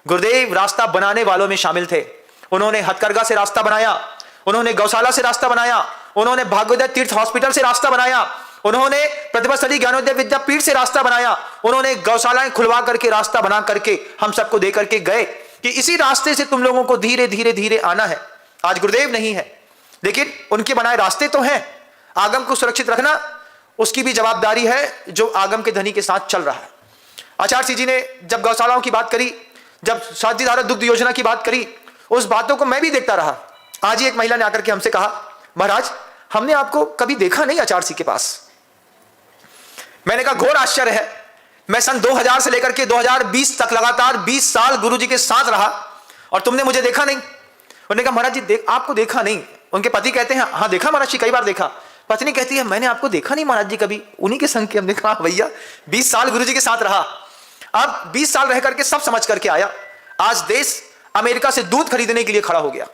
गुरुदेव रास्ता बनाने वालों में शामिल थे। उन्होंने हथकरघा से रास्ता बनाया, उन्होंने गौशाला से रास्ता बनाया, उन्होंने भाग्योदय तीर्थ हॉस्पिटल से रास्ता बनाया, उन्होंने प्रतिभास्थली ज्ञानोदय विद्यापीठ से रास्ता बनाया, उन्होंने गौशालाएं खुलवा करके रास्ता बना करके हम सबको दे करके गए कि इसी रास्ते से तुम लोगों को धीरे धीरे धीरे आना है। आज गुरुदेव नहीं है, लेकिन उनके बनाए रास्ते तो हैं। आगम को सुरक्षित रखना उसकी भी जवाबदारी है जो आगम के धनी के साथ चल रहा है। आचार्य जी ने जब गौशालाओं की बात करी, जब शादीधारा दुग्ध योजना की बात करी, उस बातों को मैं भी देखता रहा। आज ही एक महिला ने आकर के हमसे कहा, महाराज हमने आपको कभी देखा नहीं आचार्य जी के पास। मैंने कहा घोर आश्चर्य है, मैं सन 2000 से लेकर के 2020 तक लगातार 20 साल गुरुजी के साथ रहा और तुमने मुझे देखा नहीं। उन्होंने कहा महाराज जी आपको देखा नहीं। उनके पति कहते हैं हाँ देखा महाराज जी, कई बार देखा। पत्नी कहती है मैंने आपको देखा नहीं महाराज जी कभी, उन्हीं के संग के। हमने कहा भैया 20 साल गुरुजी के साथ रहा, अब 20 साल रह करके सब समझ करके आया। आज देश अमेरिका से दूध खरीदने के लिए खड़ा हो गया।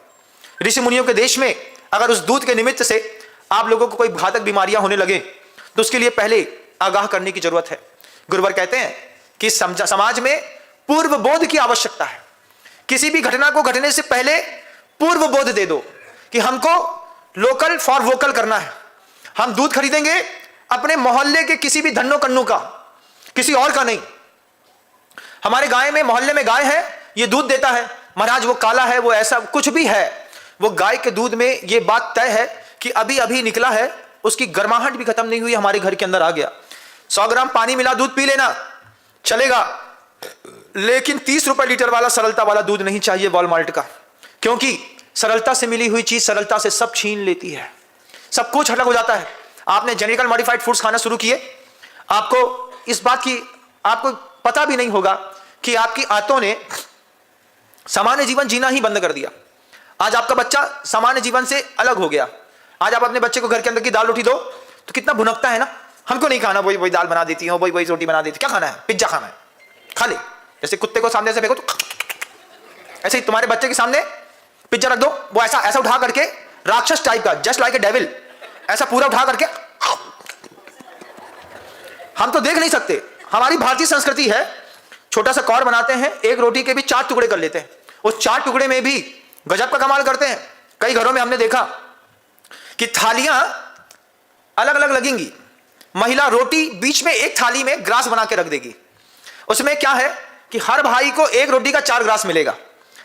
ऋषि मुनियों के देश में अगर उस दूध के निमित्त से आप लोगों को कोई घातक बीमारियां होने लगे तो उसके लिए पहले आगाह करने की जरूरत है। गुरुवर कहते हैं कि समाज में पूर्व बोध की आवश्यकता है। किसी भी घटना को घटने से पहले पूर्व बोध दे दो कि हमको लोकल फॉर वोकल करना है। हम दूध खरीदेंगे अपने मोहल्ले के किसी भी धन्नो कन्नू का, किसी और का नहीं। हमारे गाय में मोहल्ले में गाय है, ये दूध देता है, महाराज वो काला है, वो ऐसा कुछ भी है, वो गाय के दूध में ये बात तय है कि अभी अभी निकला है, उसकी गर्माहट भी खत्म नहीं हुई, हमारे घर के अंदर आ गया। 100 ग्राम पानी मिला दूध पी लेना चलेगा, लेकिन 30 रुपए लीटर वाला सरलता वाला दूध नहीं चाहिए वॉलमार्ट का, क्योंकि सरलता से मिली हुई चीज सरलता से सब छीन लेती है, सब कुछ हटक हो जाता है। आपने जेनेटिकल मॉडिफाइड फूड्स खाना शुरू किए, आपको इस बात की आपको पता भी नहीं होगा कि आपकी आंतों ने सामान्य जीवन जीना ही बंद कर दिया। आज आपका बच्चा सामान्य जीवन से अलग हो गया। आज आप अपने बच्चे को घर के अंदर की दाल रोटी दो तो कितना भुनकता है ना, हमको नहीं खाना, वही वही दाल बना देती हूँ, वही वही रोटी बना देती, क्या खाना है, पिज्जा खाना है, खा ले। जैसे कुत्ते को सामने से फेंको तो ऐसे ही तुम्हारे बच्चे के सामने पिज्जा रख दो, वो ऐसा ऐसा उठा करके राक्षस टाइप का, जस्ट लाइक ए डेविल, ऐसा पूरा उठा करके। हम तो देख नहीं सकते। हमारी भारतीय संस्कृति है, छोटा सा कौर बनाते हैं, एक रोटी के भी 4 टुकड़े कर लेते हैं, उस 4 टुकड़े में भी गजब का कमाल करते हैं। कई घरों में हमने देखा कि थालियां अलग अलग लगेंगी, महिला रोटी बीच में एक थाली में ग्रास बना के रख देगी। उसमें क्या है कि हर भाई को एक रोटी का 4 ग्रास मिलेगा,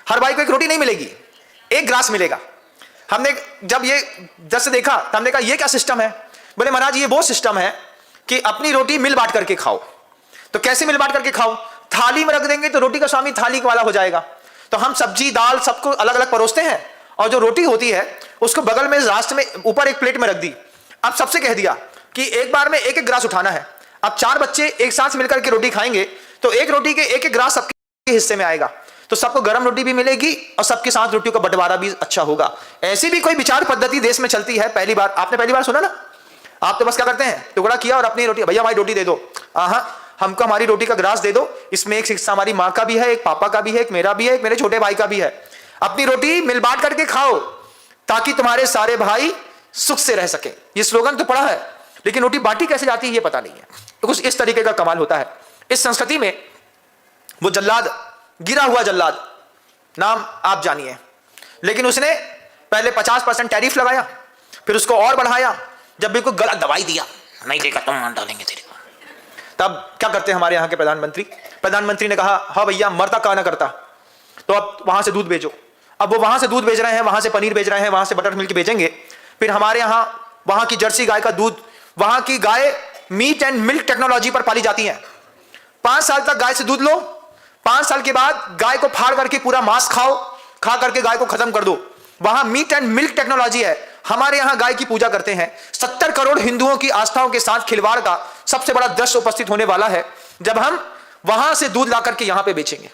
हर भाई को एक रोटी नहीं मिलेगी, एक ग्रास मिलेगा। हमने जब ये जैसे देखा तो हमने कहा ये क्या सिस्टम है। बोले महाराज ये वो सिस्टम है कि अपनी रोटी मिल बांट करके खाओ। तो कैसे मिल बांट करके खाओ, थाली में रख देंगे तो रोटी का स्वामी थाली वाला हो जाएगा। तो हम सब्जी दाल सबको अलग अलग परोसते हैं और जो रोटी होती है उसको बगल में रास्ते में ऊपर एक प्लेट में रख दी। अब सबसे कह दिया कि एक बार में एक एक ग्रास उठाना है। अब 4 बच्चे एक साथ मिलकर के रोटी खाएंगे तो एक रोटी के एक एक ग्रास सबके हिस्से में आएगा, तो सबको गर्म रोटी भी मिलेगी और सबके साथ रोटियों का बंटवारा भी अच्छा होगा। ऐसी भी कोई विचार पद्धति देश में चलती है, पहली बार, आपने पहली बार सुना ना। आप तो बस क्या करते हैं, टुकड़ा किया और अपनी रोटी, भैया हमारी रोटी दे दो, हाँ हमको हमारी रोटी का ग्रास दे दो, इसमें एक हिस्सा हमारी माँ का भी है, एक पापा का भी है, एक मेरा भी है, एक मेरे छोटे भाई का भी है, अपनी रोटी मिल बांट करके खाओ ताकि तुम्हारे सारे भाई सुख से रह सके। ये स्लोगन तो पढ़ा है, लेकिन रोटी बांटी कैसे जाती है ये पता नहीं है। तो कुछ इस तरीके का कमाल होता है। इस संस्कृति में वो जल्लाद, गिरा हुआ जल्लाद, नाम आप जानिए, लेकिन उसने पहले 50% टैरिफ लगाया, फिर उसको और बढ़ाया, जब भी कोई गलत दवाई दिया, नहीं देगा तो मार डालेंगे तेरे को। तब क्या करते हैं हमारे यहाँ के प्रधानमंत्री ने कहा हाँ भैया मरता का ना करता, तो अब वहां से दूध बेचो। अब वो वहां से दूध बेच रहे हैं, वहां से पनीर बेच रहे हैं, वहां से बटर मिल्क बेचेंगे, फिर हमारे यहाँ वहां की जर्सी गाय का दूध, वहां की गाय मीट एंड मिल्क टेक्नोलॉजी पर पाली जाती है। 5 साल तक गाय से दूध लो, 5 साल के बाद गाय को फाड़ करके पूरा मांस खाओ, खा करके गाय को खत्म कर दो। वहां मीट एंड मिल्क टेक्नोलॉजी है। हमारे यहां गाय की पूजा करते हैं। 70 करोड़ हिंदुओं की आस्थाओं के साथ खिलवाड़ का सबसे बड़ा दृश्य उपस्थित होने वाला है जब हम वहां से दूध ला करके यहां पे बेचेंगे,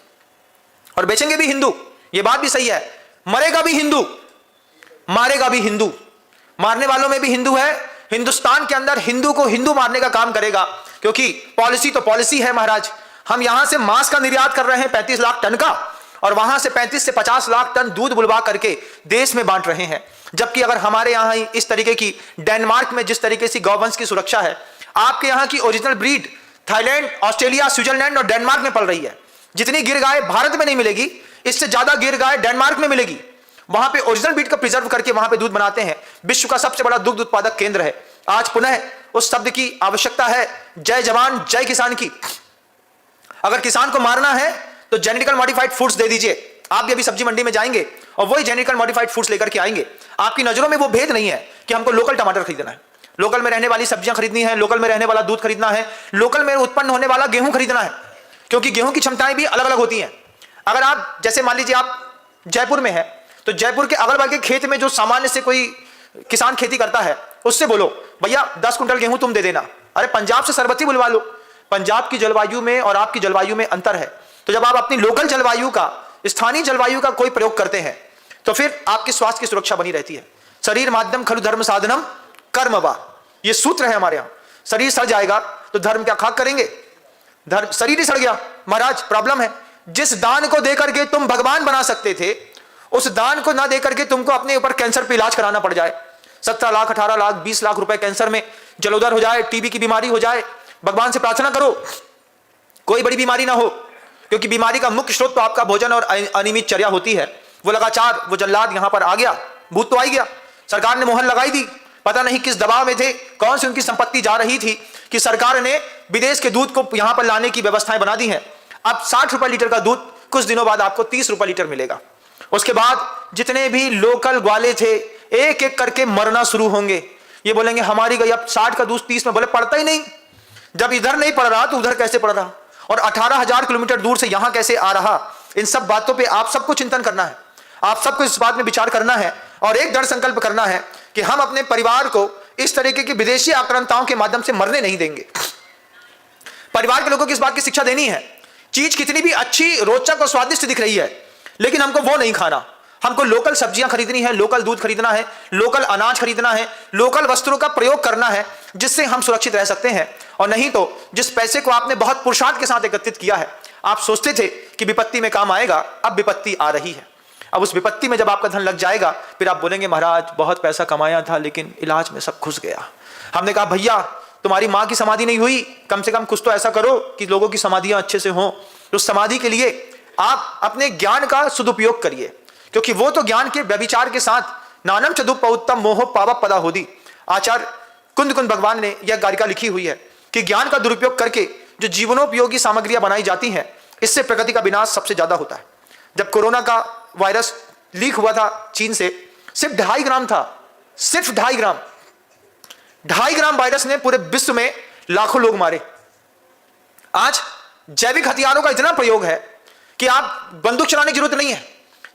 और बेचेंगे भी हिंदू। ये बात भी सही है, मरेगा भी हिंदू, मारेगा भी हिंदू, मारने वालों में भी हिंदू है। हिंदुस्तान के अंदर हिंदू को हिंदू मारने का काम करेगा, क्योंकि पॉलिसी तो पॉलिसी है महाराज। हम यहां से मांस का निर्यात कर रहे हैं 35 लाख टन का, और वहां से 35 से 50 लाख टन दूध बुलवा करके देश में बांट रहे हैं। जबकि अगर हमारे यहां इस तरीके की, डेनमार्क में जिस तरीके से गौवंश की सुरक्षा है, आपके यहां की original breed Thailand, Australia, Switzerland और डेनमार्क में पल रही है। जितनी गिर गाय भारत में नहीं मिलेगी, इससे ज्यादा गिर गाय डेनमार्क में मिलेगी। वहां पे ओरिजिनल ब्रीड का प्रिजर्व करके वहां पे दूध बनाते हैं। विश्व का सबसे बड़ा दुग्ध उत्पादक केंद्र है। आज पुनः उस शब्द की आवश्यकता है, जय जवान जय किसान की। अगर किसान को मारना है तो जेनेटिकल मॉडिफाइड फूड्स दे दीजिए। आप भी अभी सब्जी मंडी में जाएंगे और वही जेनेटिकल मॉडिफाइड फूड्स लेकर के आएंगे। आपकी नजरों में वो भेद नहीं है कि हमको लोकल टमाटर खरीदना है, लोकल में रहने वाली सब्जियां खरीदनी है, लोकल में रहने वाला दूध खरीदना है, लोकल में उत्पन्न होने वाला गेहूं खरीदना है, क्योंकि गेहूं की क्षमताएं भी अलग अलग होती हैं। अगर आप, जैसे मान लीजिए आप जयपुर में है, तो जयपुर के अगल बगल के खेत में जो सामान्य से कोई किसान खेती करता है, उससे बोलो भैया 10 कुंटल गेहूं तुम दे देना। अरे पंजाब से सरबती बुलवा लो। पंजाब की जलवायु में और आपकी जलवायु में अंतर है, तो जब आप अपनी लोकल जलवायु का, स्थानीय जलवायु का कोई प्रयोग करते हैं, तो फिर आपके स्वास्थ्य की सुरक्षा बनी रहती है। शरीर माध्यम खलु धर्म साधनम कर्म वा, ये सूत्र है हमारे यहां। शरीर सड़ जाएगा तो धर्म क्या खाक करेंगे? धर्म, शरीर ही सड़ गया महाराज, प्रॉब्लम है। जिस दान को देकर के तुम भगवान बना सकते थे, उस दान को ना देकर के तुमको अपने ऊपर कैंसर पे इलाज कराना पड़ जाए। 17 लाख, 18 लाख, 20 लाख रुपए कैंसर में, जलोदर हो जाए, टीबी की बीमारी हो जाए। भगवान से प्रार्थना करो कोई बड़ी बीमारी ना हो, क्योंकि बीमारी का मुख्य स्रोत तो आपका भोजन और अनियमित चर्या होती है। वो लगातार वो जल्लाद यहां पर आ गया, भूत तो आ गया। सरकार ने मोहर लगाई दी, पता नहीं किस दबाव में थे, कौन सी उनकी संपत्ति जा रही थी कि सरकार ने विदेश के दूध को यहां पर लाने की व्यवस्थाएं बना दी हैं। अब 60 रुपए लीटर का दूध कुछ दिनों बाद आपको 30 रुपए लीटर मिलेगा। उसके बाद जितने भी लोकल ग्वाले थे एक एक करके मरना शुरू होंगे। ये बोलेंगे हमारी गई, अब 60 का दूध 30 में, बोले पड़ता ही नहीं। जब इधर नहीं पड़ रहा तो उधर कैसे पड़ रहा, और 18,000 किलोमीटर दूर से यहां कैसे आ रहा। इन सब बातों पे आप सबको चिंतन करना है, आप सबको इस बात में विचार करना है, और एक दृढ़ संकल्प करना है कि हम अपने परिवार को इस तरीके की विदेशी आक्रांताओं के माध्यम से मरने नहीं देंगे। परिवार के लोगों को इस बात की शिक्षा देनी है, चीज कितनी भी अच्छी, रोचक और स्वादिष्ट दिख रही है, लेकिन हमको वो नहीं खाना। हमको लोकल सब्जियां खरीदनी है, लोकल दूध खरीदना है, लोकल अनाज खरीदना है, लोकल वस्त्रों का प्रयोग करना है, जिससे हम सुरक्षित रह सकते हैं। और नहीं तो जिस पैसे को आपने बहुत पुरुषार्थ के साथ एकत्रित किया है, आप सोचते थे कि विपत्ति में काम आएगा, अब विपत्ति आ रही है। अब उस विपत्ति में जब आपका धन लग जाएगा, फिर आप बोलेंगे महाराज बहुत पैसा कमाया था लेकिन इलाज में सब घुस गया। हमने कहा भैया तुम्हारी माँ की समाधि नहीं हुई, कम से कम कुछ तो ऐसा करो कि लोगों की समाधियां अच्छे से हों। उस समाधि के लिए आप अपने ज्ञान का सदुपयोग करिए, क्योंकि वो तो ज्ञान के व्यभिचार के साथ नानम चदुपौत्तम मोह पावक पदा होदी। आचार्य कुंद कुंद भगवान ने यह गारिका लिखी हुई है कि ज्ञान का दुरुपयोग करके जो जीवनोपयोगी सामग्रियां बनाई जाती हैं, इससे प्रकृति का विनाश सबसे ज्यादा होता है। जब कोरोना का वायरस लीक हुआ था चीन से, सिर्फ 2.5 ग्राम था, सिर्फ 2.5 ग्राम वायरस ने पूरे विश्व में लाखों लोग मारे। आज जैविक हथियारों का इतना प्रयोग है कि आप बंदूक चलाने की जरूरत नहीं है,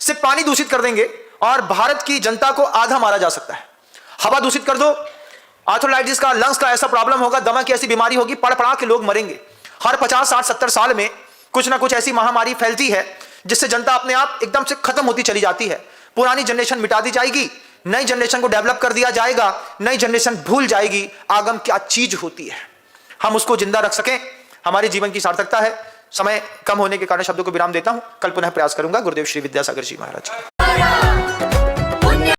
सिर्फ पानी दूषित कर देंगे और भारत की जनता को आधा मारा जा सकता है। हवा दूषित कर दो, आर्थराइटिस का, लंग्स का ऐसा प्रॉब्लम होगा, दमा की ऐसी बीमारी होगी, पड़ पड़ा के लोग मरेंगे। हर 50, 60, 70 साल में कुछ ना कुछ ऐसी महामारी फैलती है जिससे जनता अपने आप एकदम से खत्म होती चली जाती है। पुरानी जनरेशन मिटा दी जाएगी, नई जनरेशन को डेवलप कर दिया जाएगा, नई जनरेशन भूल जाएगी आगम क्या चीज होती है। हम उसको जिंदा रख सकें, हमारे जीवन की सार्थकता है। समय कम होने के कारण शब्दों को विराम देता हूं, कल पुनः प्रयास करूंगा। गुरुदेव श्री विद्यासागर जी महाराज।